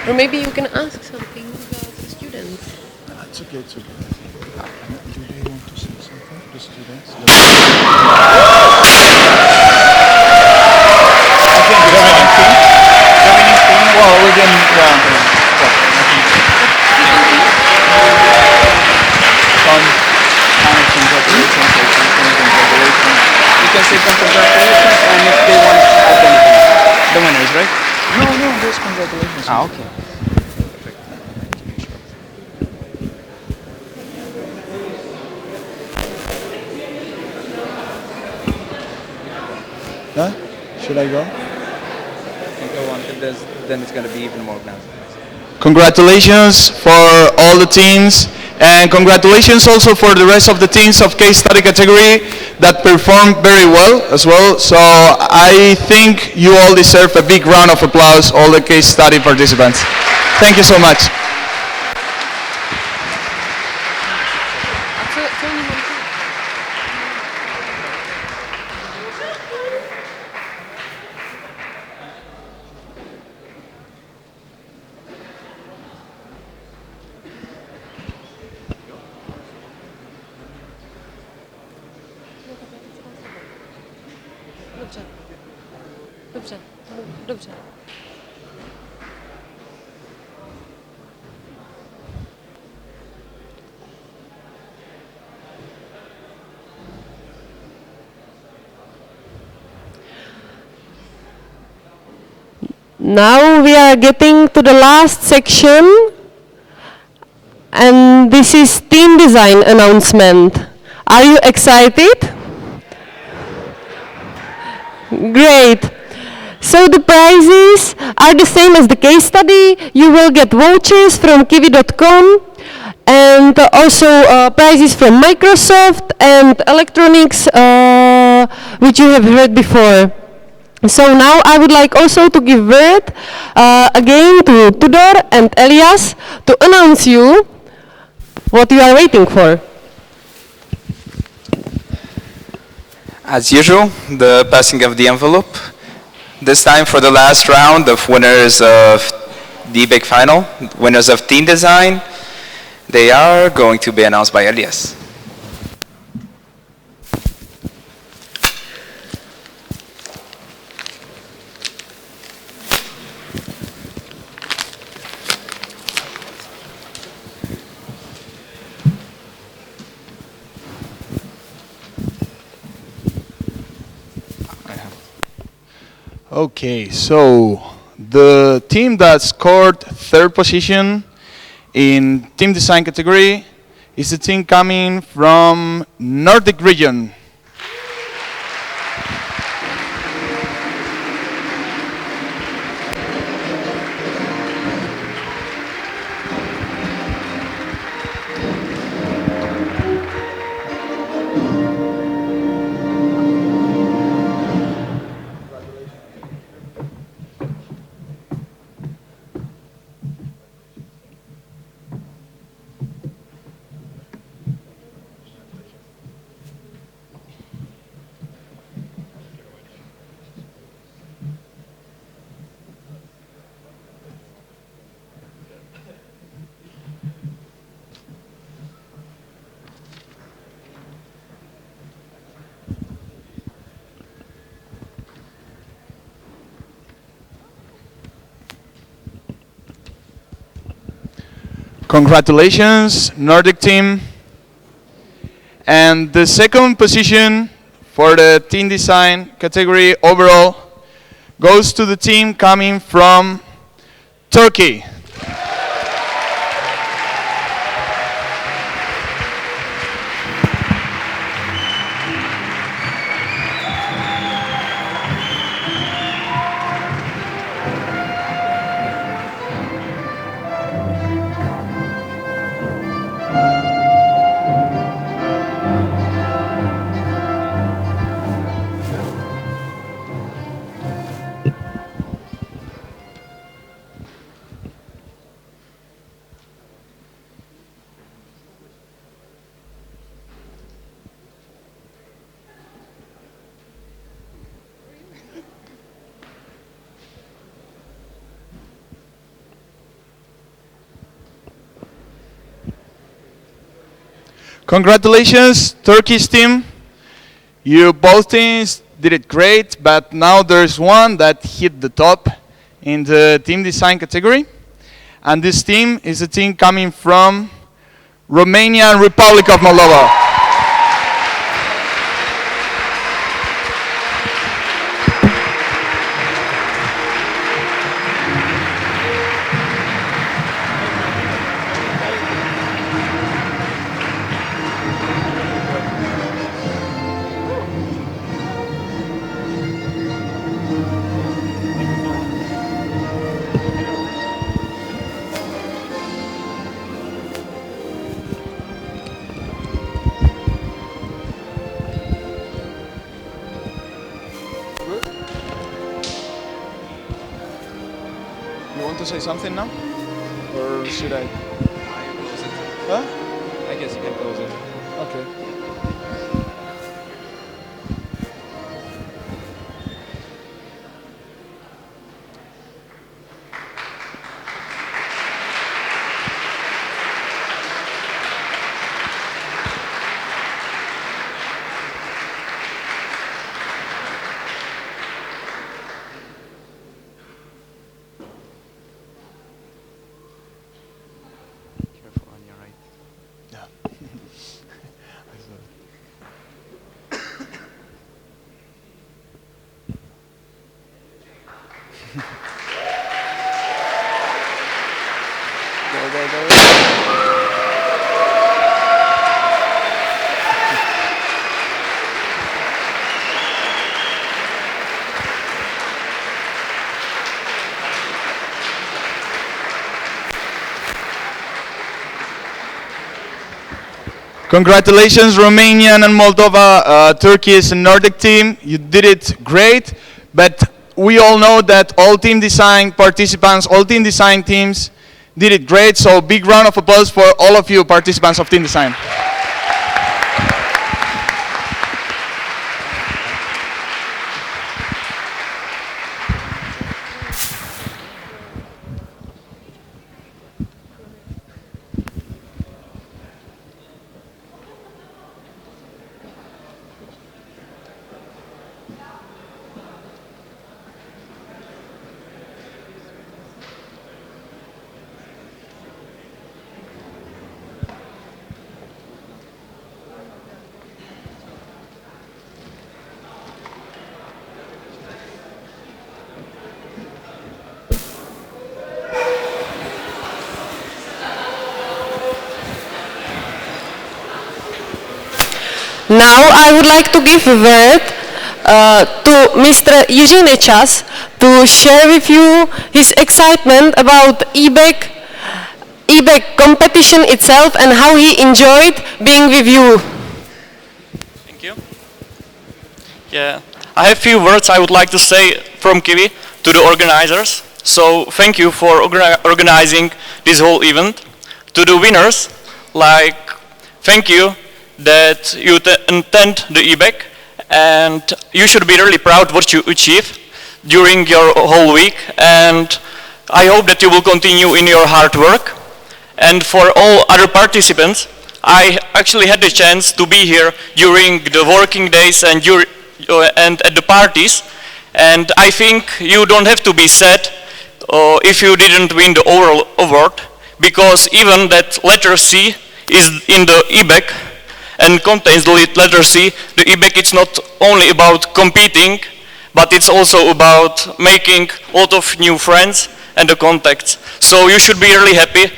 Speaker 2: Or maybe you can ask something about the students.
Speaker 6: It's okay, it's okay. Do they want to say something, the students?
Speaker 4: I think the winning team. The winning team. Well, we can.
Speaker 7: You can say congratulations, and if they want to identify the winners, right?
Speaker 6: No, just congratulations.
Speaker 7: Ah, okay.
Speaker 6: Huh? Should I go?
Speaker 7: You can go on, then it's going to be even more now.
Speaker 15: Congratulations for all the teams, and congratulations also for the rest of the teams of case study category that performed very well as well. So I think you all deserve a big round of applause, all the case study participants. Thank you so much.
Speaker 2: Dobře. Now we are getting to the last section, and this is team design announcement. Are you excited? Great. So the prizes are the same as the case study. You will get vouchers from kiwi.com and also prizes from Microsoft and electronics, which you have heard before. So now I would like also to give word again to Tudor and Elias to announce you what you are waiting for.
Speaker 7: As usual, the passing of the envelope. This time for the last round of winners of the EBEC final, winners of team design, they are going to be announced by Elias.
Speaker 3: Okay, so the team that scored third position in team design category is the team coming from Nordic region.
Speaker 5: Congratulations, Nordic team. And the second position for the team design category overall goes to the team coming from Turkey. Congratulations, Turkish team. You both teams did it great, but now there's one that hit the top in the team design category. And this team is a team coming from Romania and Republic of Moldova. You want to say something now? Or should I? Huh?
Speaker 22: I guess you can close it.
Speaker 5: Okay.
Speaker 22: Careful on your right.
Speaker 5: Yeah. Congratulations, Romanian and Moldova, Turkey is a Nordic team. You did it great, but we all know that all team design participants, all team design teams did it great. So big round of applause for all of you participants of team design.
Speaker 2: Now I would like to give a word to Mr. Eugene Echas to share with you his excitement about EBEC competition itself and how he enjoyed being with you.
Speaker 21: Thank you. Yeah, I have a few words I would like to say from Kiwi to the organizers. So thank you for organizing this whole event. To the winners, like thank you that you attend the EBEC, and you should be really proud what you achieve during your whole week, and I hope that you will continue in your hard work. And for all other participants, I actually had the chance to be here during the working days and at the parties, and I think you don't have to be sad if you didn't win the overall award, because even that letter C is in the EBEC and contains the letter C, the EBEC is not only about competing, but it's also about making a lot of new friends and the contacts. So you should be really happy,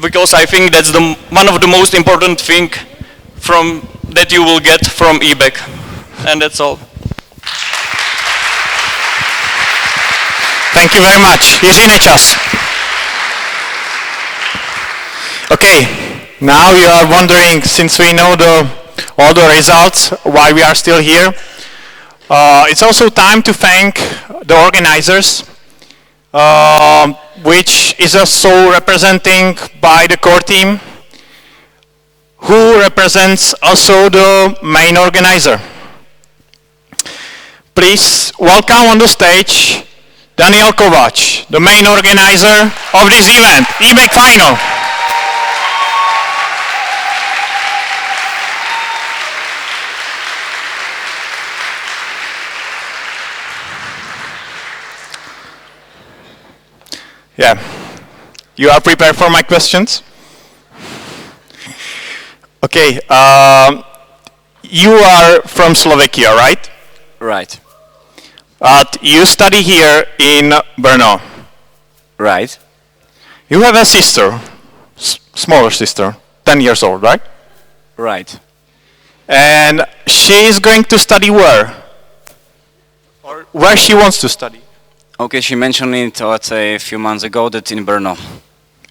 Speaker 21: because I think that's one of the most important thing that you will get from EBEC. And that's all.
Speaker 4: Thank you very much. Jediný čas. Okay, now you are wondering, since we know all the results, why we are still here. It's also time to thank the organizers, which is also representing by the core team, who represents also the main organizer. Please welcome on the stage Daniel Kovac, the main organizer of this event, EBEC Final. Yeah, you are prepared for my questions? Okay, you are from Slovakia, right?
Speaker 22: Right.
Speaker 4: You study here in Brno.
Speaker 22: Right.
Speaker 4: You have a sister, smaller sister, 10 years old, right?
Speaker 22: Right.
Speaker 4: And she is going to study where? Or where she wants to study?
Speaker 22: Okay, she mentioned it, let's say, a few months ago, that in Brno.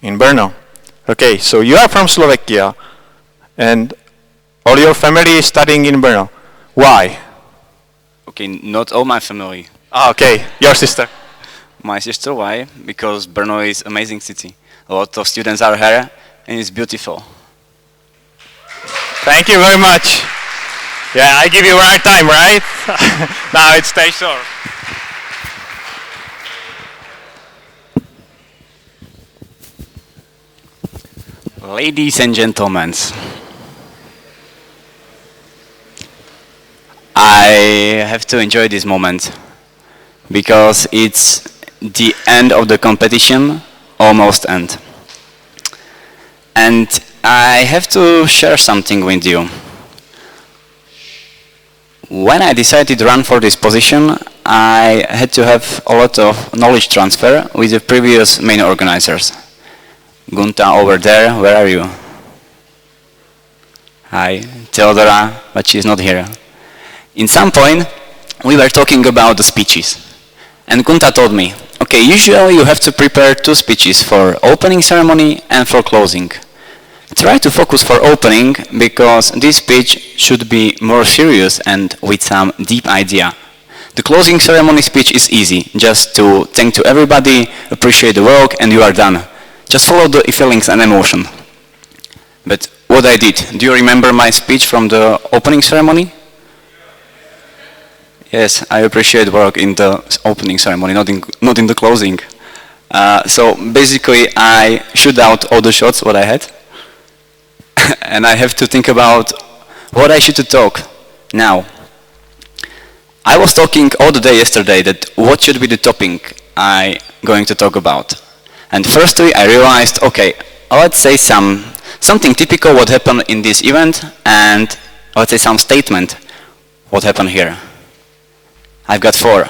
Speaker 4: In Brno. Okay, so you are from Slovakia, and all your family is studying in Brno. Why?
Speaker 22: Okay, not all my family.
Speaker 4: Ah, okay, your sister.
Speaker 22: My sister, why? Because Brno is an amazing city. A lot of students are here, and it's beautiful.
Speaker 4: Thank you very much. Yeah, I give you right time, right? Now it's stay short.
Speaker 22: Ladies and gentlemen, I have to enjoy this moment because it's the end of the competition, almost end. And I have to share something with you. When I decided to run for this position, I had to have a lot of knowledge transfer with the previous main organizers. Gunta over there, where are you? Hi, Theodora, but she's not here. In some point, we were talking about the speeches. And Gunta told me, okay, usually you have to prepare 2 speeches for opening ceremony and for closing. Try to focus for opening, because this speech should be more serious and with some deep idea. The closing ceremony speech is easy, just to thank to everybody, appreciate the work, and you are done. Just follow the feelings and emotion. But what I did, do you remember my speech from the opening ceremony? Yes, I appreciate work in the opening ceremony, not in the closing. So basically I shoot out all the shots what I had. And I have to think about what I should talk now. I was talking all the day yesterday that what should be the topic I'm going to talk about. And firstly I realized, okay, let's say something typical what happened in this event, and let's say some statement what happened here. I've got 4.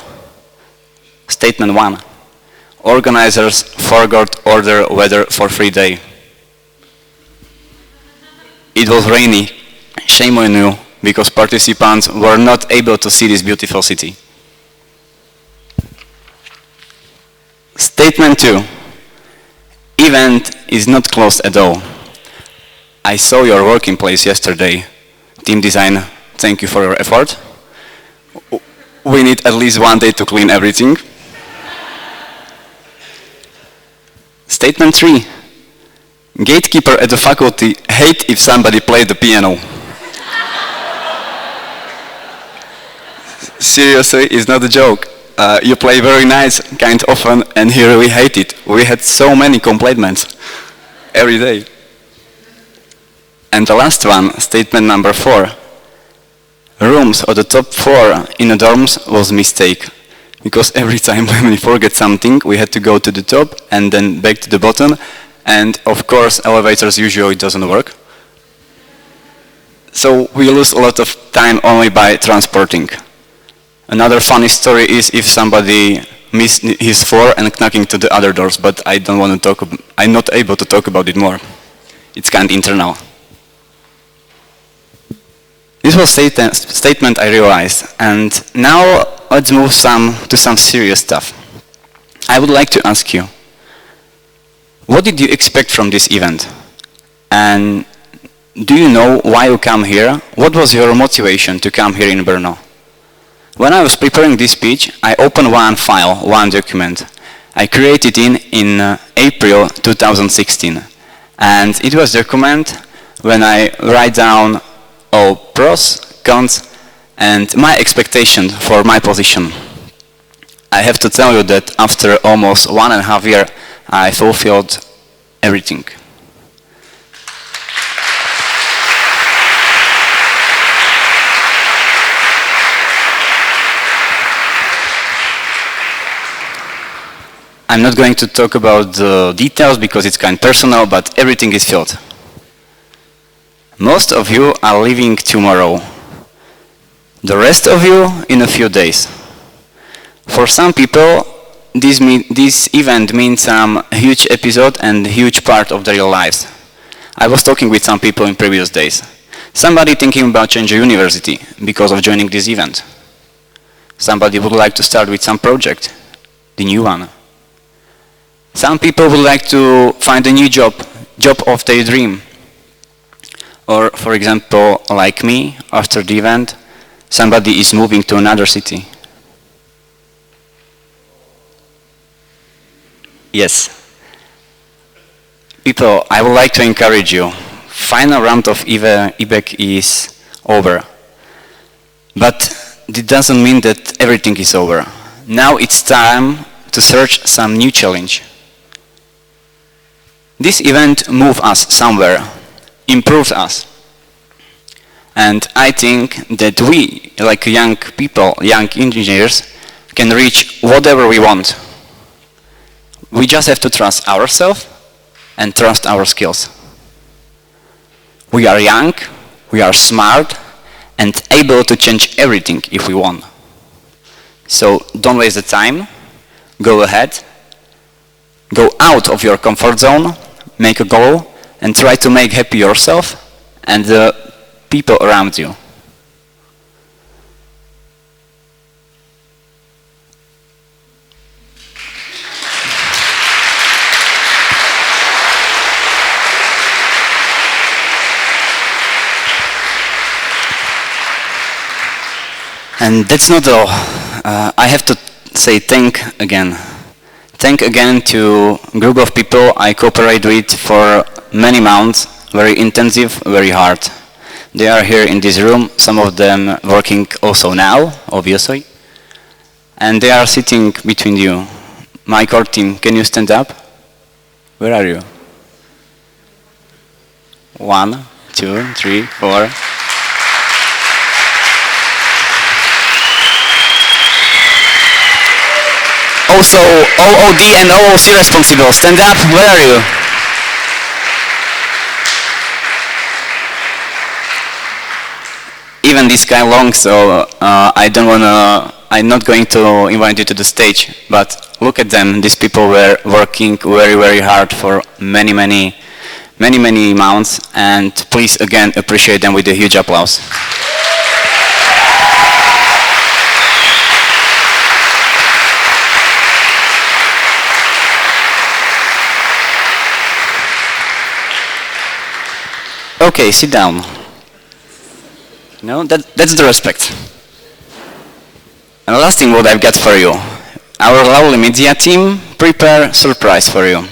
Speaker 22: Statement 1. Organizers forgot order weather for 3 days. It was rainy. Shame on you, because participants were not able to see this beautiful city. Statement 2. Event is not closed at all. I saw your working place yesterday. Team design, thank you for your effort. We need at least 1 day to clean everything. Statement 3. Gatekeeper at the faculty hate if somebody played the piano. Seriously, it's not a joke. You play very nice, kind often, and here we hate it. We had so many complaints every day. And the last one, statement number 4. Rooms on the top floor in the dorms was mistake. Because every time when we forget something, we had to go to the top and then back to the bottom. and of course elevators usually doesn't work. So we lose a lot of time only by transporting. Another funny story is if somebody missed his floor and knocking to the other doors, but I don't want to talk. I'm not able to talk about it more. It's kind of internal. This was statement I realized, and now let's move to some serious stuff. I would like to ask you, what did you expect from this event? And do you know why you come here? What was your motivation to come here in Brno? When I was preparing this speech, I opened one file, one document. I created it in April 2016. And it was a document when I write down all pros, cons, and my expectation for my position. I have to tell you that after almost 1.5 years, I fulfilled everything. I'm not going to talk about the details because it's kind of personal, but everything is filled. Most of you are leaving tomorrow. The rest of you in a few days. For some people, this event means some huge episode and huge part of their lives. I was talking with some people in previous days. Somebody thinking about changing university because of joining this event. Somebody would like to start with some project, the new one. Some people would like to find a new job of their dream. Or, for example, like me, after the event, somebody is moving to another city. Yes. People, I would like to encourage you. Final round of EBEC is over. But it doesn't mean that everything is over. Now it's time to search some new challenge. This event moves us somewhere, improves us. And I think that we, like young people, young engineers, can reach whatever we want. We just have to trust ourselves and trust our skills. We are young, we are smart, and able to change everything if we want. So don't waste the time, go ahead, go out of your comfort zone, make a goal, and try to make happy yourself and the people around you. And that's not all. I have to say thank again to a group of people I cooperate with for many months, very intensive, very hard. They are here in this room, some of them working also now, obviously. And they are sitting between you. My core team, can you stand up? Where are you? 1, 2, 3, 4. Also, OOD and OOC responsible, stand up, where are you? Even this guy long, so I'm not going to invite you to the stage, but look at them, these people were working very, very hard for many months, and please again appreciate them with a huge applause. Okay, sit down. No, that's the respect. And the last thing what I've got for you. Our lovely media team prepare surprise for you.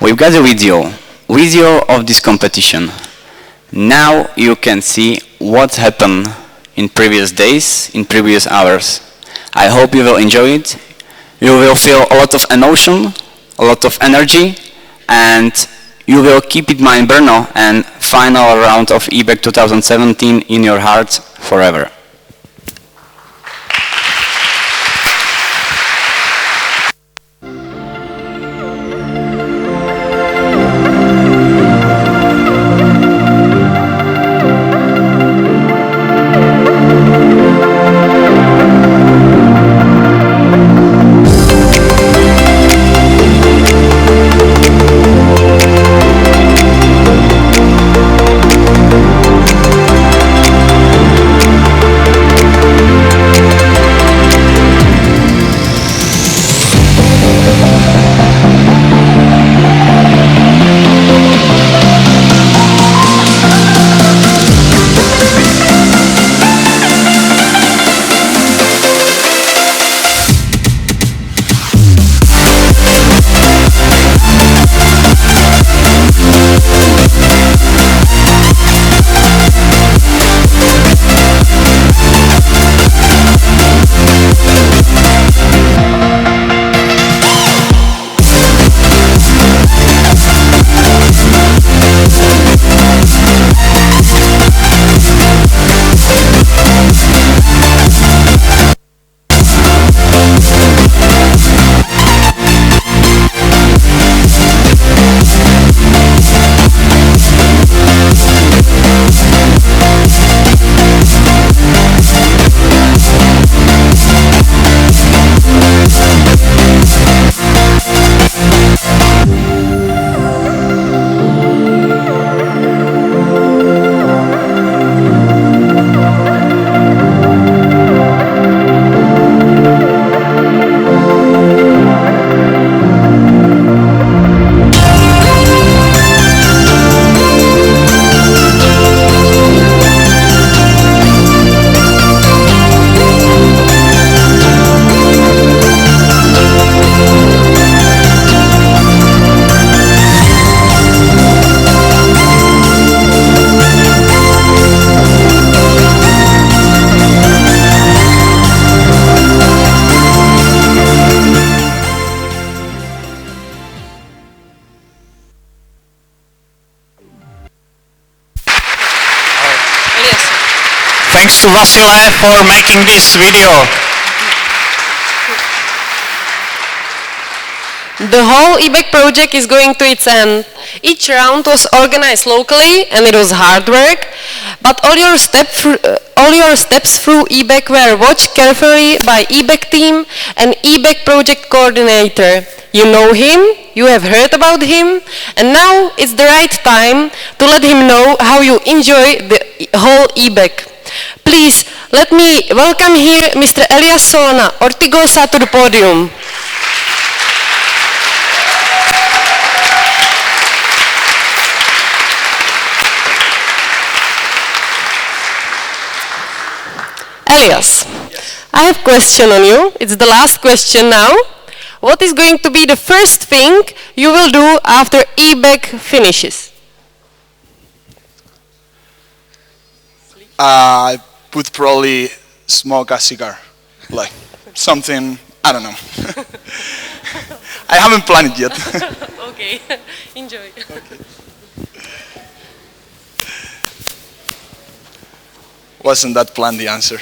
Speaker 22: We've got a video of this competition. Now you can see what happened in previous days, in previous hours. I hope you will enjoy it. You will feel a lot of emotion, a lot of energy, and you will keep it in mind Brno and final round of EBEC 2017 in your heart forever.
Speaker 4: thanks to Vasile for making this video.
Speaker 2: The whole EBEC project is going to its end. Each round was organized locally and it was hard work, but all your steps through EBEC were watched carefully by EBEC team and EBEC project coordinator. You know him, you have heard about him, and now it's the right time to let him know how you enjoy the whole EBEC. Please, let me welcome here Mr. Elias Solana Ortigosa to the podium. Elias, I have a question on you. It's the last question now. What is going to be the first thing you will do after EBEC finishes?
Speaker 5: I would probably smoke a cigar, like something, I don't know. I haven't planned it yet.
Speaker 2: Okay, enjoy.
Speaker 5: Okay. Wasn't that planned, the answer?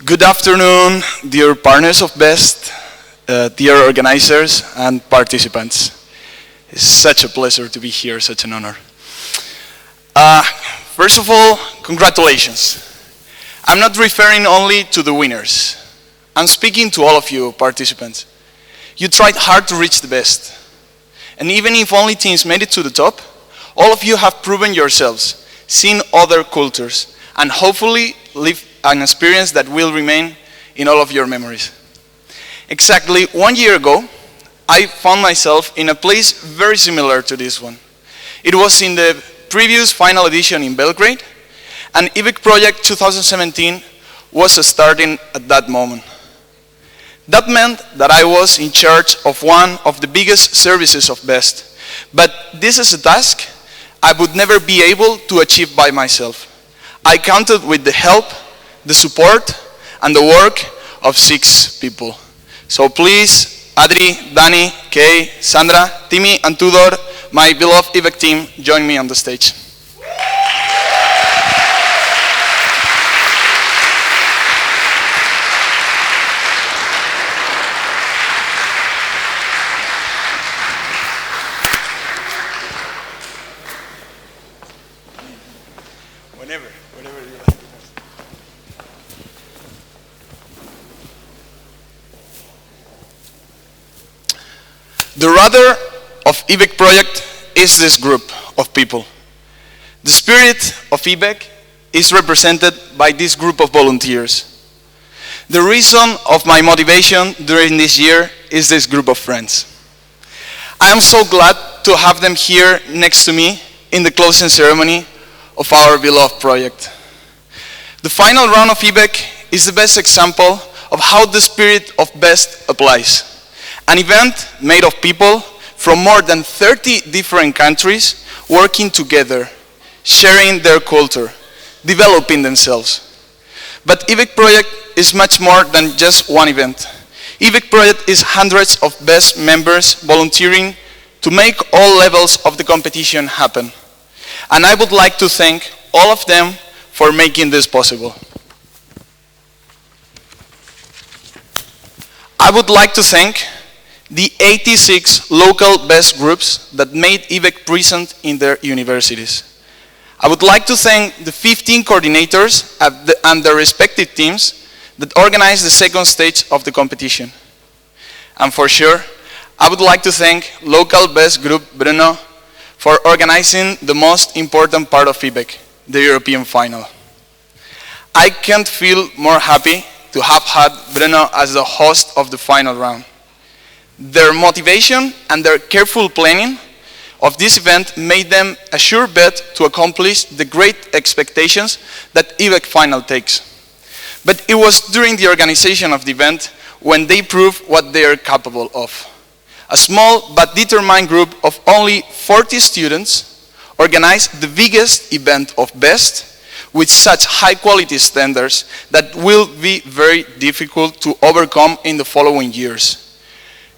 Speaker 5: Good afternoon, dear partners of BEST, dear organizers and participants. It's such a pleasure to be here, such an honor. First of all, congratulations. I'm not referring only to the winners. I'm speaking to all of you participants. You tried hard to reach the best. And even if only teams made it to the top, all of you have proven yourselves, seen other cultures, and hopefully lived an experience that will remain in all of your memories. Exactly 1 year ago, I found myself in a place very similar to this one. It was in the previous final edition in Belgrade, and EBEC Project 2017 was starting at that moment. That meant that I was in charge of one of the biggest services of BEST, but this is a task I would never be able to achieve by myself. I counted with the help, the support, and the work of 6 people. So please, Adri, Dani, Kay, Sandra, Timmy, and Tudor, my beloved EBEC team, join me on the stage. Whenever you like. The rudder of EBEC project is this group of people. The spirit of EBEC is represented by this group of volunteers. The reason of my motivation during this year is this group of friends. I am so glad to have them here next to me in the closing ceremony of our beloved project. The final round of EBEC is the best example of how the spirit of BEST applies. An event made of people from more than 30 different countries working together, sharing their culture, developing themselves. But EBEC project is much more than just one event. EBEC project is hundreds of BEST members volunteering to make all levels of the competition happen. And I would like to thank all of them for making this possible. I would like to thank the 86 local BEST groups that made EBEC present in their universities. I would like to thank the 15 coordinators and their respective teams that organized the second stage of the competition. And for sure, I would like to thank local BEST group Bruno for organizing the most important part of EBEC, the European final. I can't feel more happy to have had Bruno as the host of the final round. Their motivation and their careful planning of this event made them a sure bet to accomplish the great expectations that EBEC final takes. But it was during the organization of the event when they proved what they are capable of. A small but determined group of only 40 students organized the biggest event of BEST with such high quality standards that will be very difficult to overcome in the following years.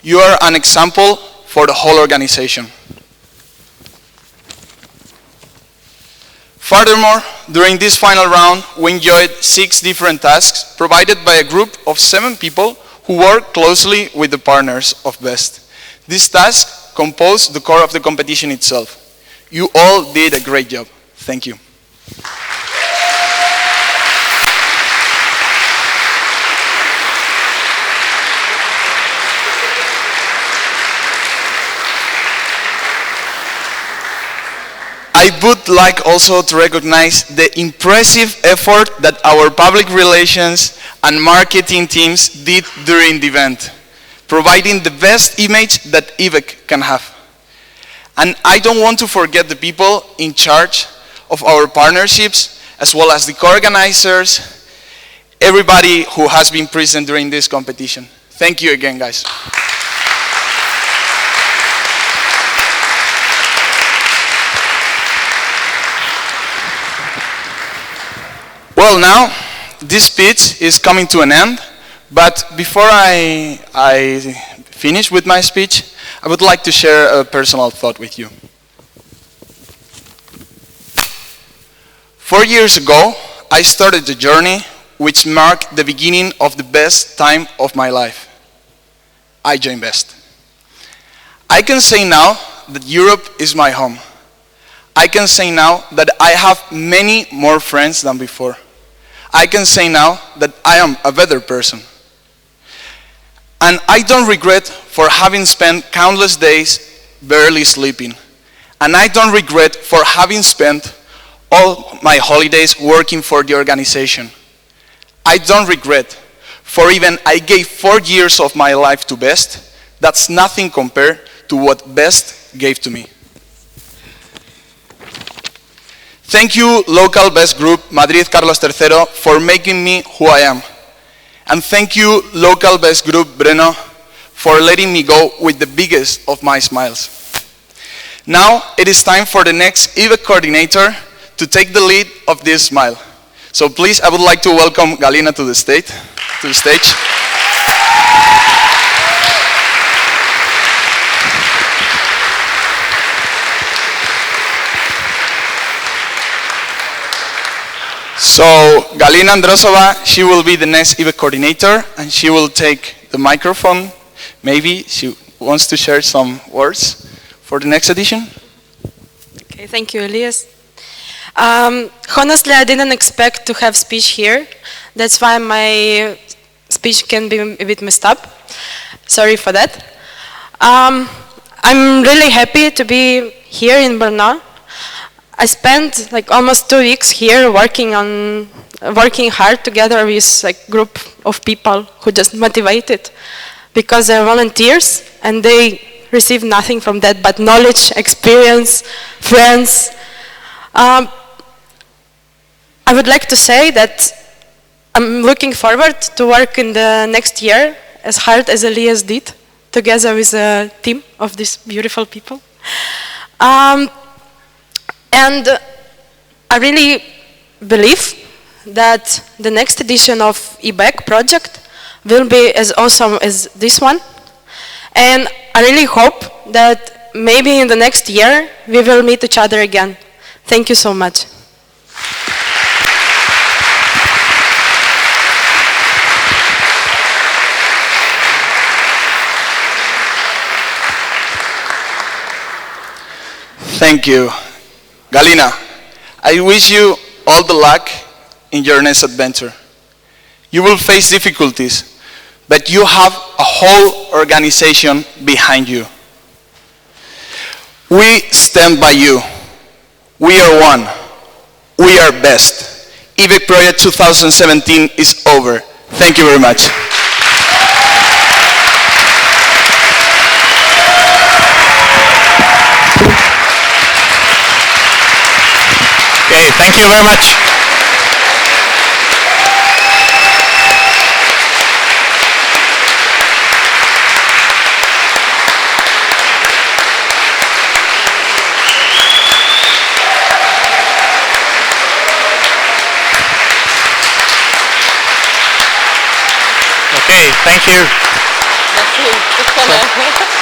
Speaker 5: You are an example for the whole organization. Furthermore, during this final round, we enjoyed 6 different tasks provided by a group of 7 people who work closely with the partners of BEST. These tasks compose the core of the competition itself. You all did a great job. Thank you. I would like also to recognize the impressive effort that our public relations and marketing teams did during the event, providing the best image that EBEC can have. And I don't want to forget the people in charge of our partnerships, as well as the co-organizers, everybody who has been present during this competition. Thank you again, guys. Well, now, this speech is coming to an end, but before I finish with my speech, I would like to share a personal thought with you. 4 years ago, I started a journey which marked the beginning of the best time of my life. I joined BEST. I can say now that Europe is my home. I can say now that I have many more friends than before. I can say now that I am a better person. And I don't regret for having spent countless days barely sleeping. And I don't regret for having spent all my holidays working for the organization. I don't regret for even I gave 4 years of my life to BEST. That's nothing compared to what BEST gave to me. Thank you, local BEST group, Madrid Carlos III, for making me who I am. And thank you, local BEST group, Breno, for letting me go with the biggest of my smiles. Now, it is time for the next EBEC coordinator to take the lead of this smile. So please, I would like to welcome Galina to the stage. So Galina Androsova, she will be the next EBEC coordinator, and she will take the microphone. Maybe she wants to share some words for the next edition.
Speaker 19: Okay, thank you, Elias. Honestly, I didn't expect to have speech here. That's why my speech can be a bit messed up. Sorry for that. I'm really happy to be here in Brno. I spent like almost 2 weeks here working hard together with like group of people who just motivated because they're volunteers and they receive nothing from that but knowledge, experience, friends. I would like to say that I'm looking forward to work in the next year as hard as Elias did, together with a team of these beautiful people. And I really believe that the next edition of EBEC project will be as awesome as this one. And I really hope that maybe in the next year we will meet each other again. Thank you so much.
Speaker 5: Thank you. Galina, I wish you all the luck in your next adventure. You will face difficulties, but you have a whole organization behind you. We stand by you. We are one. We are BEST. EBEC Project 2017 is over. Thank you very much.
Speaker 4: Okay, thank you very much. Okay, thank you.
Speaker 2: Merci.